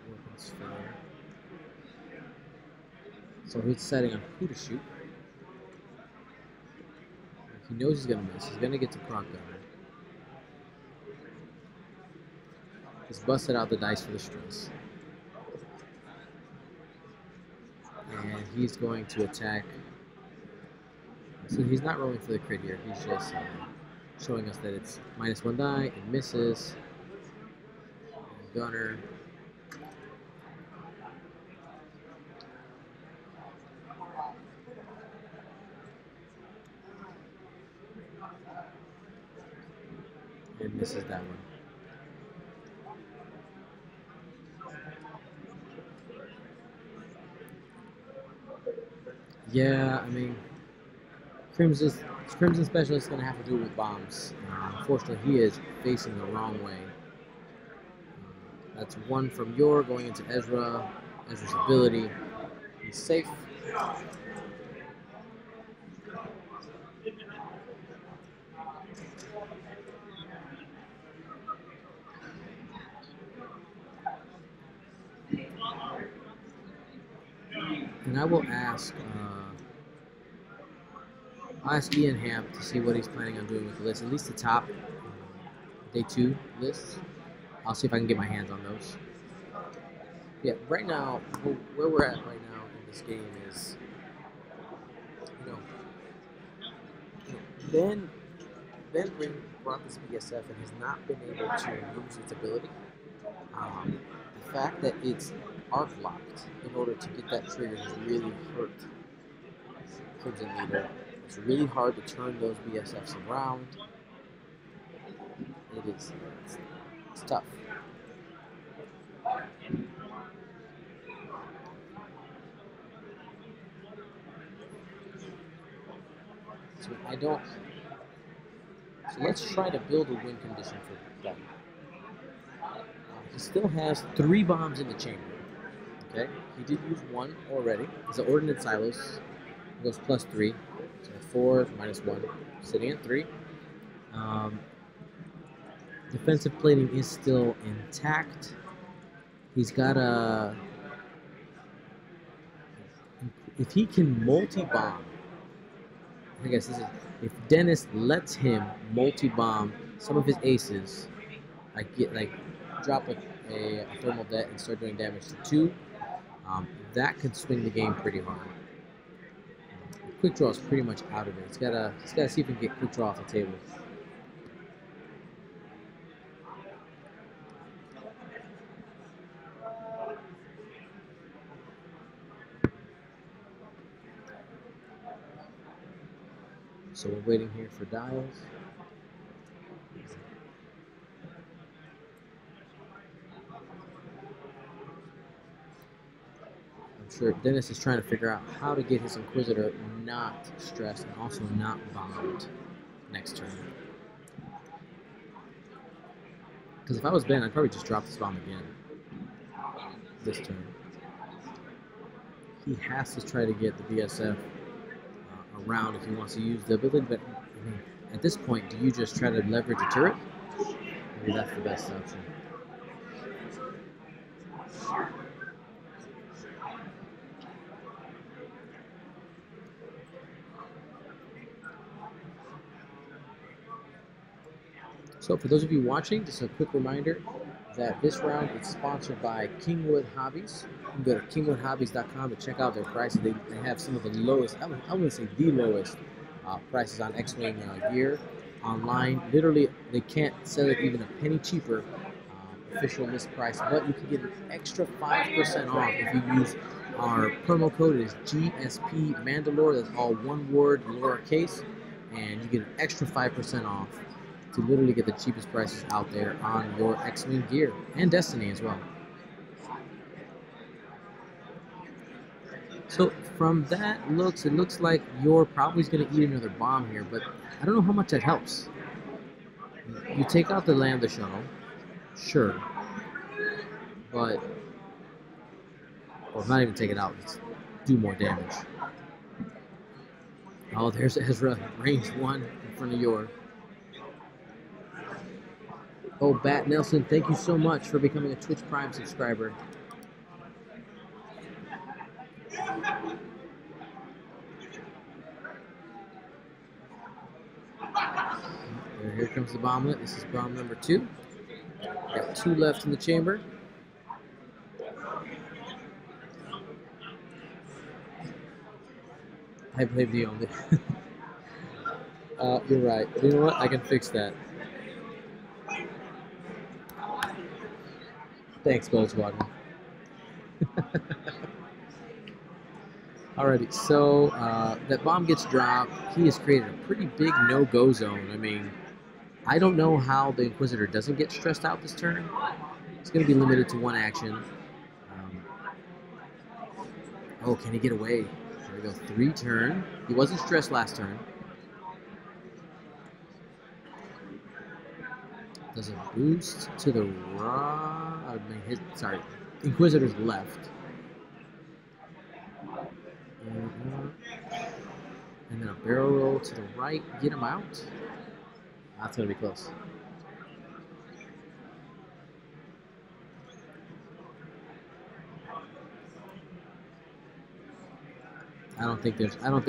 Weapons fair. So he's deciding on who to shoot. He knows he's gonna miss. He's gonna get to Croc Gunner. Just busted out the dice for the stress. And he's going to attack. So he's not rolling for the crit here. He's just showing us that it's -1 die. It misses. And Gunner. And misses that one. Yeah, I mean, Crimson Specialist is going to have to do it with bombs. Unfortunately, he is facing the wrong way. That's 1 from Yor going into Ezra. Ezra's ability. He's safe. And I will ask, I'll ask Ian Hamp to see what he's planning on doing with the list. At least the top day 2 lists. I'll see if I can get my hands on those. Yeah, right now, where we're at right now in this game is, Ben brought this BSF and has not been able to use its ability. The fact that it's arc locked in order to get that trigger has really hurt Crimson Leader. It's really hard to turn those BSFs around. It's tough. So let's try to build a win condition for Ben. He still has 3 bombs in the chamber. Okay, he did use 1 already. It's an Ordnance Silos. It goes +3. So 4 -1. Sitting at 3. Defensive plating is still intact. He's got a. If he can multi-bomb, I guess this is. If Dennis lets him multi-bomb some of his aces, drop a thermal debt and start doing damage to 2, that could swing the game pretty hard. Quick draw is pretty much out of it. He's gotta see if he can get quick draw off the table. So we're waiting here for dials. I'm sure Dennis is trying to figure out how to get his Inquisitor not stressed and also not bombed next turn. Because if I was Ben, I'd probably just drop this bomb again this turn. He has to try to get the BSF around if he wants to use the ability, but I mean, at this point, do you just try to leverage a turret? Maybe that's the best option. So for those of you watching, just a quick reminder that this round is sponsored by Kingwood Hobbies. You can go to kingwoodhobbies.com to check out their prices. They have some of the lowest, I wouldn't say the lowest, prices on X-Wing gear. online. Literally, they can't sell it even a penny cheaper. Official list price, but you can get an extra 5% off if you use our promo code. It is GSP Mandalore. That's all one word, lowercase, and you get an extra 5% off to literally get the cheapest prices out there on your X-Wing gear and Destiny as well. So from that it looks like you're probably going to eat another bomb here, but I don't know how much that helps. You take out the Lambda shuttle, sure, but or not even take it out, just do more damage. Oh, there's Ezra, range 1 in front of your. Oh, Bat Nelson, thank you so much for becoming a Twitch Prime subscriber. Here comes the bomblet. This is bomb number 2. Got 2 left in the chamber. I blame the only. You're right. You know what? I can fix that. Thanks, Gold Squadron. Alrighty, so that bomb gets dropped. He has created a pretty big no-go zone. I mean, I don't know how the Inquisitor doesn't get stressed out this turn. It's going to be limited to 1 action. Oh, can he get away? There we go, 3 turn. He wasn't stressed last turn. Does a boost to the right. Sorry, Inquisitor's left. And then a barrel roll to the right. Get him out. That's going to be close. I don't think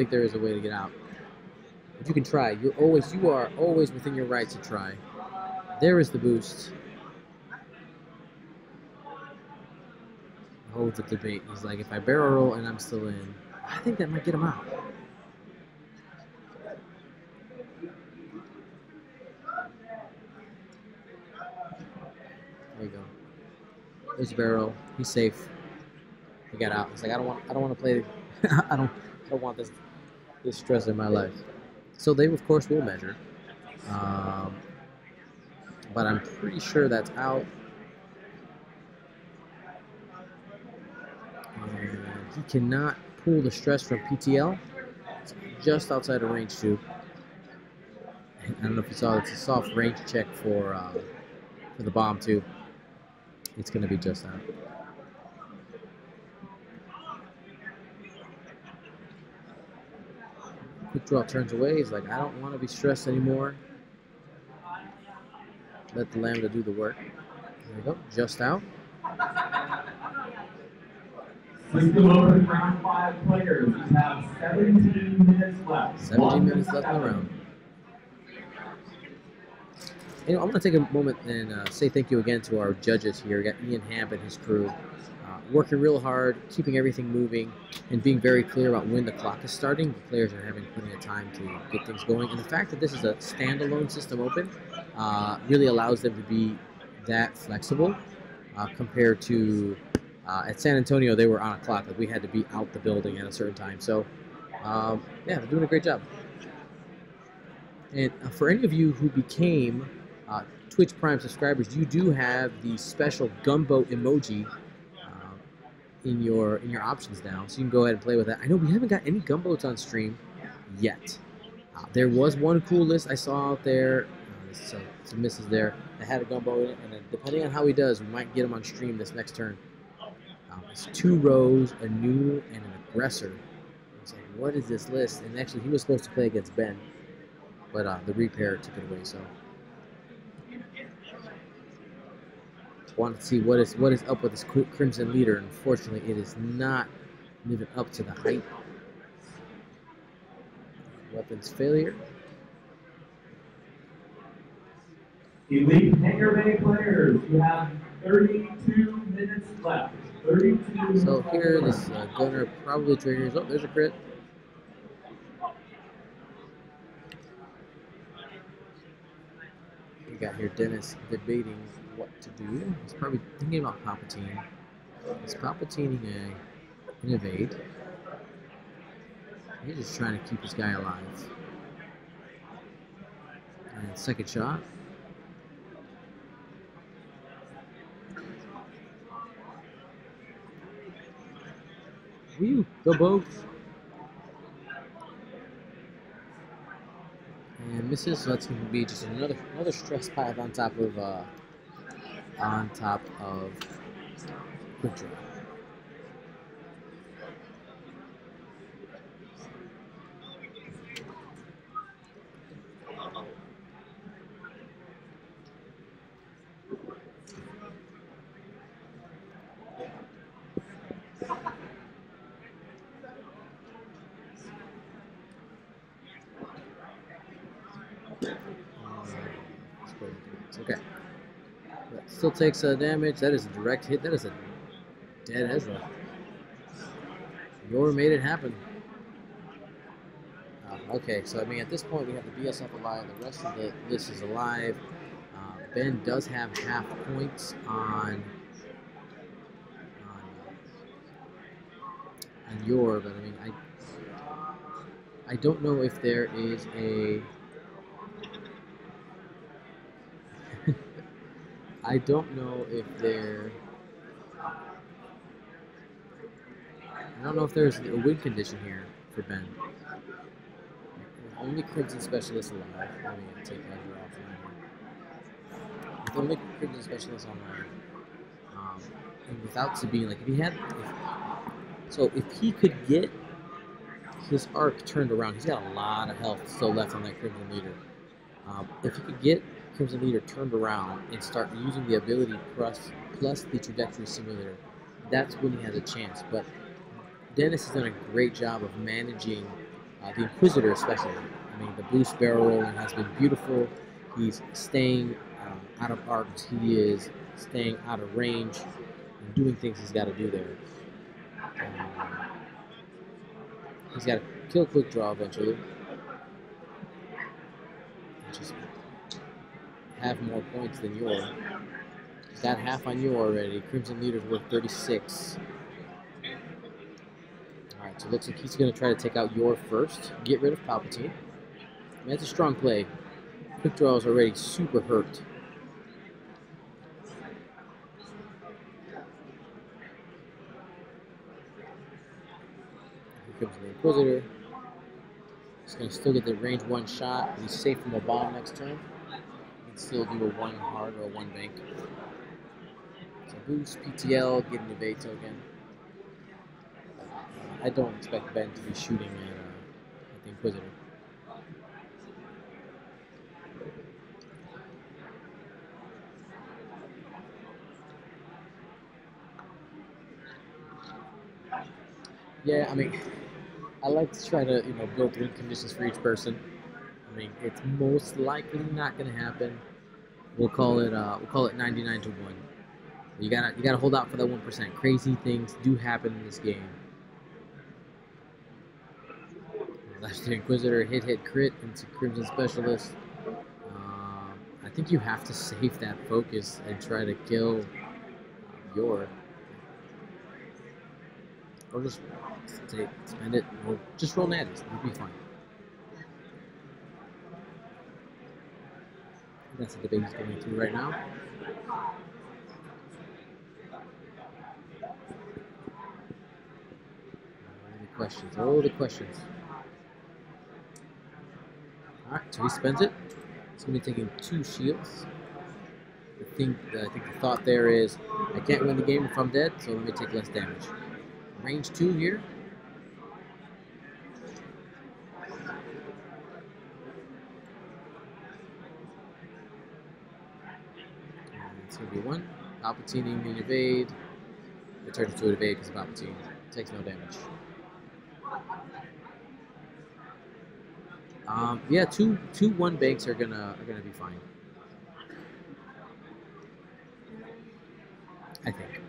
there is a way to get out. But you can try. You are always within your rights to try. There is the boost. Holds the debate. He's like, if I barrel roll and I'm still in, I think that might get him out. There you go. There's a barrel. He's safe. He got out. He's like, I don't want to play. I don't want this stress in my life. So they of course will measure. But I'm pretty sure that's out. And he cannot pull the stress from PTL. It's just outside of range 2. I don't know if you saw, it's a soft range check for the bomb too. It's going to be just out. Quick draw turns away. He's like, I don't want to be stressed anymore. Let the Lambda do the work. There we go, just out. System open, round 5 players. We have 17 minutes left. 17 minutes left in the round. You know, I'm going to take a moment and say thank you again to our judges here. We got Ian Hamp and his crew working real hard, keeping everything moving, and being very clear about when the clock is starting. The players are having plenty of time to get things going. And the fact that this is a standalone system open really allows them to be that flexible compared to at San Antonio, they were on a clock. Like we had to be out the building at a certain time. So, yeah, they're doing a great job. And for any of you who became Twitch Prime subscribers, you do have the special gumbo emoji in your options now, so you can go ahead and play with that. I know we haven't got any gumboats on stream yet. There was one cool list I saw out there. Some misses there that had a gumbo in it, and then depending on how he does, we might get him on stream this next turn. It's 2 rows, a new, and an aggressor. I was like, what is this list? And actually, he was supposed to play against Ben, but the repair took it away. So, wanted to see what is up with this Crimson Leader. Unfortunately, it is not living up to the hype. Weapons failure. Elite Hangar Bay players, you have 32 minutes left. 32. So here, this gunner probably triggers. Oh, there's a crit. We got here Dennis debating what to do. He's probably thinking about Palpatine. He's Palpatining an evade. He's just trying to keep his guy alive. And second shot. Whew, go both. And misses, so that's going to be just another stress path on top of quick draw. Okay. That still takes damage. That is a direct hit. That is a dead Ezra. Yor made it happen. Okay, so I mean, at this point, we have the BSF alive. The rest of the list is alive. Ben does have half points on Yor, but I mean, I don't know if there is a. I don't know if there. I don't know if there's a win condition here for Ben. Only Crimson Specialist alive. Let me take Ezra off. The only Crimson Specialist online. And without Sabine, like if he had, if he could get his arc turned around, he's got a lot of health still left on that Crimson Leader. If he could get Crimson Leader turned around and start using the ability plus the trajectory simulator, that's when he has a chance. But Dennis has done a great job of managing the Inquisitor, especially. I mean, the boost barrel rolling has been beautiful. He's staying out of arcs. He is staying out of range and doing things he's got to do there. He's got to kill quick draw eventually. And just have more points than Yor. He's got half on Yor already. Crimson Leader's worth 36. Alright, so it looks like he's going to try to take out Yor first. Get rid of Palpatine. I mean, that's a strong play. Quick draw is already super hurt. Here comes the Inquisitor. He's going to still get the range 1 shot. He's safe from a bomb next turn. He can still do a 1 hard or a 1 bank. So boost, PTL, get an evade token. I don't expect Ben to be shooting at the Inquisitor. Yeah, I mean, I like to try to build win conditions for each person. I mean, it's most likely not going to happen. We'll call it 99 to 1. You gotta hold out for that 1%. Crazy things do happen in this game. Last year, Inquisitor hit crit into Crimson Specialist. I think you have to save that focus and try to kill Yor. Or just spend it, or just roll natties. You'll be fine. That's the debate he's going through right now. All the questions. Alright, so he spends it. He's going to be taking 2 shields. I think the thought there is, I can't win the game if I'm dead, so let me take less damage. Range 2 here. And it's going to be 1. Palpatining the evade. It turns into an evade because Palpatine takes no damage. Yeah, two 1 banks are gonna be fine. I think.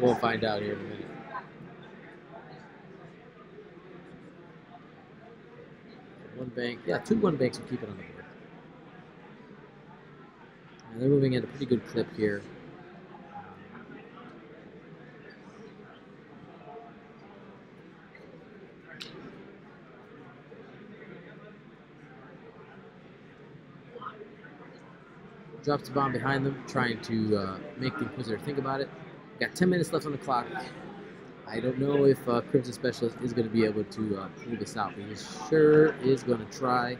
We'll find out here in a minute. One bank. Yeah, 2 one banks will keep it on the board. And they're moving at a pretty good clip here. Drops the bomb behind them, trying to make the Inquisitor think about it. Got 10 minutes left on the clock. I don't know if Crimson Specialist is going to be able to pull this out, but he sure is going to try.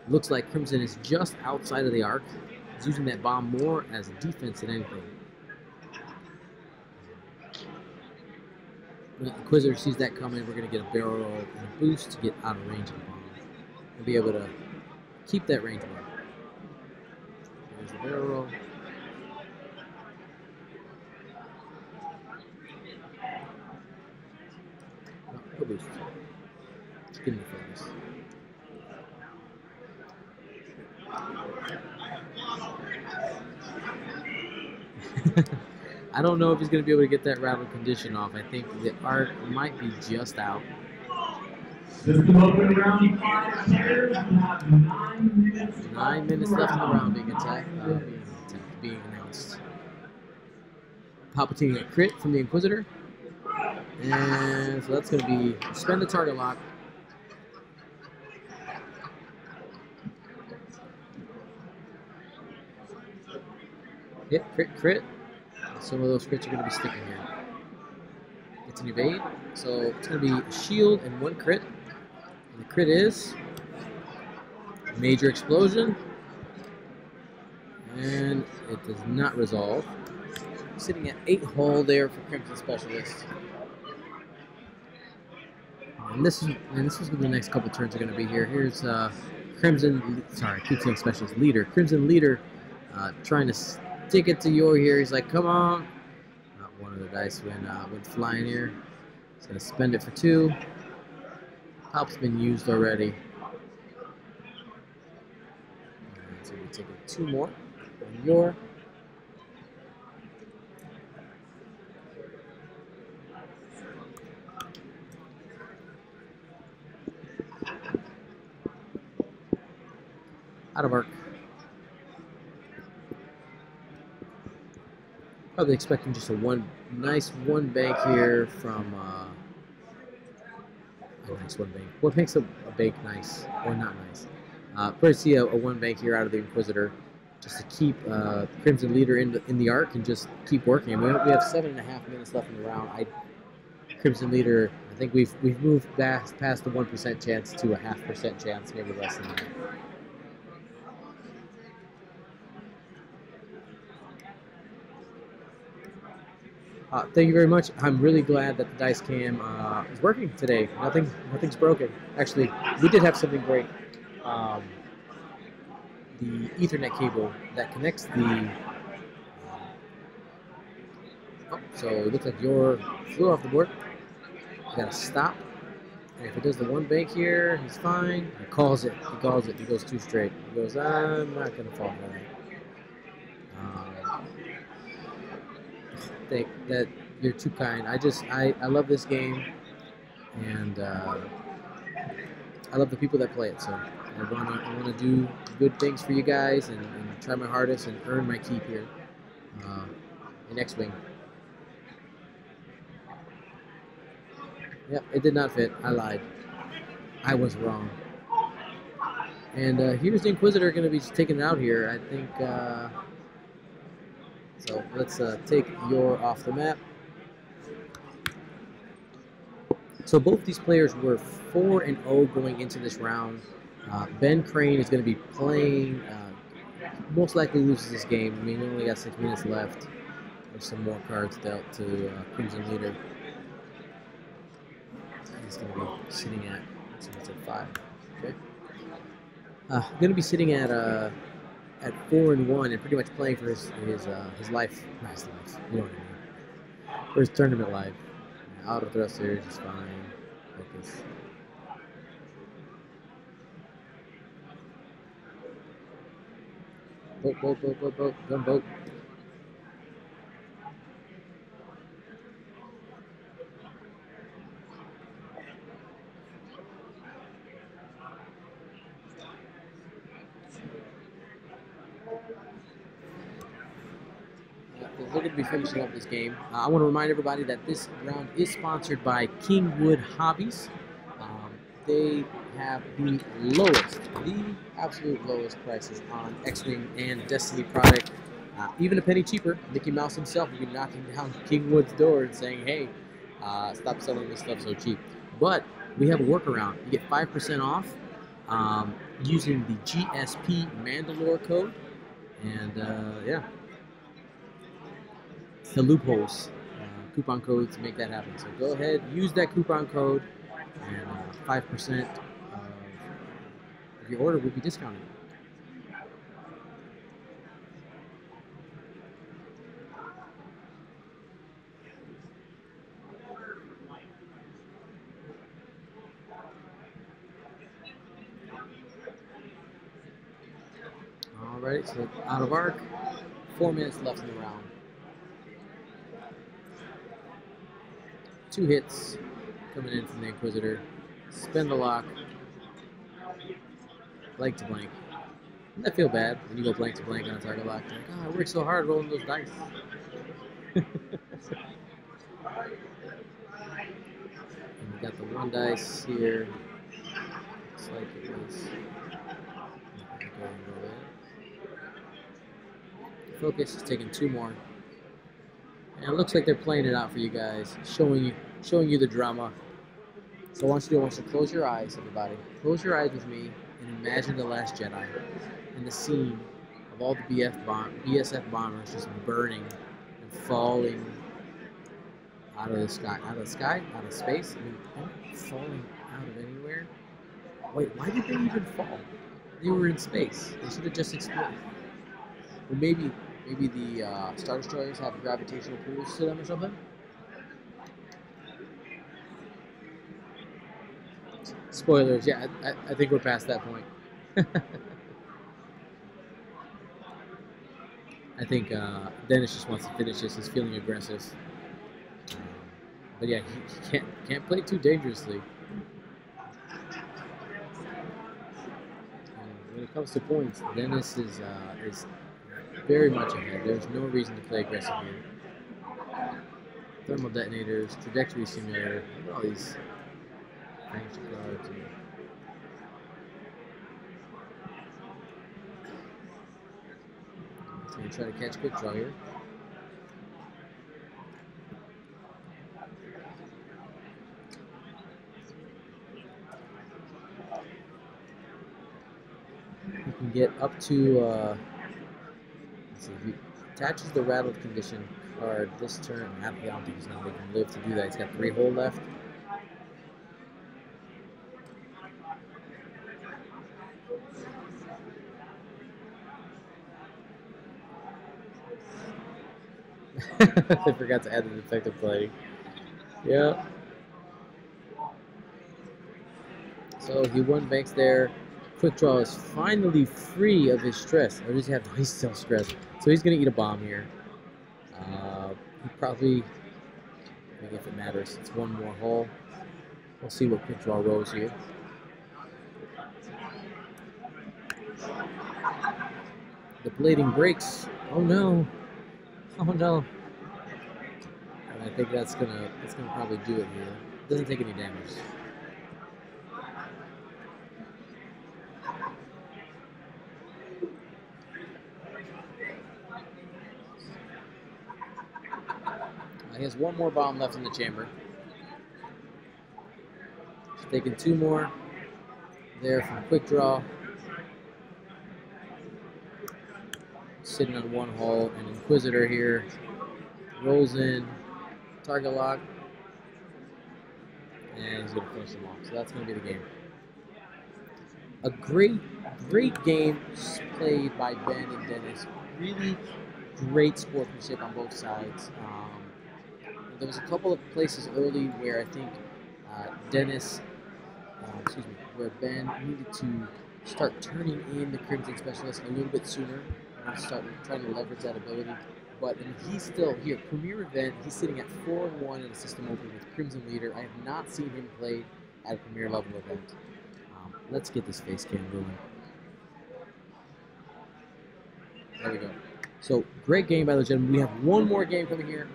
Looks like Crimson is just outside of the arc. He's using that bomb more as a defense than anything. When the Inquisitor sees that coming, we're going to get a barrel roll and a boost to get out of range of the bomb. And be able to keep that range one. There's the barrel roll. No boost. Just give him the focus. I don't know if he's going to be able to get that rattle condition off. I think the arc might be just out. System open round 5 here. We have 9 minutes. 9 minutes left in the round being attacked. Being announced. Palpatine a crit from the Inquisitor. And so that's going to be spend the target lock. Hit, crit, crit. Some of those crits are going to be sticking here. It's an evade, so it's going to be a shield and 1 crit. And the crit is major explosion, and it does not resolve. Sitting at 8 hull there for Crimson Specialist. And this is what the next couple turns are going to be here. Here's Crimson, sorry, I keep saying Specialist Leader. Crimson Leader trying to stick it to Yor here. He's like, come on. Not one of the dice went flying here. He's going to spend it for 2. Help's been used already. So we're taking 2 more on Yor. Out of arc. Probably expecting just a nice one bank here from a nice one bank. What makes a bank nice or not nice? First, see a one bank here out of the Inquisitor, just to keep Crimson Leader in the arc and just keep working. We have 7.5 minutes left in the round. Crimson Leader, I think we've moved past the 1% chance to a 0.5% chance, maybe less than that. Thank you very much. I'm really glad that the dice cam is working today. Nothing's broken. Actually, we did have something break. The Ethernet cable that connects the. So it looks like Yor flew off the board. You gotta stop. And if it does the one bank here, he's fine. He calls it. He calls it. He goes 2 straight. He goes, I'm not gonna fall for that. Think that you're too kind. I love this game, and I love the people that play it. So I wanna do good things for you guys and try my hardest and earn my keep here in X-Wing. Yep, it did not fit. I lied. I was wrong. And here's the Inquisitor going to be just taking it out here. I think. So let's take Yor off the map. So both these players were 4-0 going into this round. Ben Crain is going to be playing. Most likely loses this game. I mean, we only got 6 minutes left. There's some more cards dealt to Crimson Leader. He's going to be sitting at. It's at 5. Okay. Going to be sitting at 4-1 and pretty much playing for his life. Not his life. You know what I mean. For his tournament life. Auto thrusters is fine. Focus. Boat. Gun boat. to be finishing up this game. I want to remind everybody that this round is sponsored by Kingwood Hobbies. They have the absolute lowest prices on X-Wing and Destiny product. Even a penny cheaper. Mickey Mouse himself will be knocking down Kingwood's door and saying, hey, stop selling this stuff so cheap. But we have a workaround. You get 5% off using the GSP Mandalore code. And yeah, the loopholes, coupon codes to make that happen. So go ahead, use that coupon code, and 5% of your order will be discounted. Alright, so out of arc, 4 minutes left in the round. 2 hits coming in from the Inquisitor. Spend the lock. Blank to blank. Doesn't that feel bad when you go blank to blank on a target lock? You're like, oh, I worked so hard rolling those dice. And we got the 1 dice here. Looks like it was. Focus is taking 2 more. And it looks like they're playing it out for you guys, showing you the drama. So I want you to close your eyes, everybody. Close your eyes with me and imagine The Last Jedi and the scene of all the BSF bombers just burning and falling out of the sky, out of space. I mean, they're not falling out of anywhere. Wait, why did they even fall? They were in space. They should have just exploded. Or maybe the Star Destroyers have gravitational pulls to them or something? Spoilers, yeah, I think we're past that point. I think Dennis just wants to finish this. He's feeling aggressive. But yeah, he can't play too dangerously. When it comes to points, Dennis is very much ahead. There's no reason to play aggressive here. Thermal detonators, trajectory simulator, all these fancy cards. So we try to catch quick draw here. You can get up to, let's see, if he attaches the rattled condition card this turn. I don't think he's going to make him live to do that. He's got 3 hold left. I forgot to add the defective play. Yeah. So he 1 banks there. Quick draw is finally free of his stress. Or does he have he's still stressed? So he's gonna eat a bomb here. He probably, if it matters, it's 1 more hole. We'll see what quick draw rolls here. The blading breaks. Oh no. Oh no. And I think that's gonna probably do it here. Doesn't take any damage. He has 1 more bomb left in the chamber. He's taking 2 more there from quick draw. Sitting on 1 hole, and Inquisitor here rolls in, target lock, and he's going to finish him off. So that's going to be the game. A great game played by Ben and Dennis. Really great sportsmanship on both sides. There was a couple of places early where I think where Ben needed to start turning in the Crimson Specialist a little bit sooner and start trying to leverage that ability. But I mean, he's still here. Premier event, he's sitting at 4-1 in a system open with Crimson Leader. I have not seen him play at a Premier level event. Let's get this face cam going. There we go. So great game by the gentlemen. We have one more game coming here,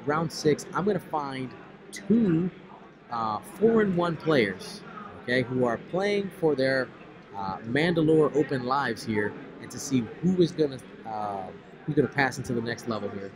round 6. I'm going to find 2 4-1 players, okay, who are playing for their Mandalore Open Lives here, and to see who's gonna pass into the next level here.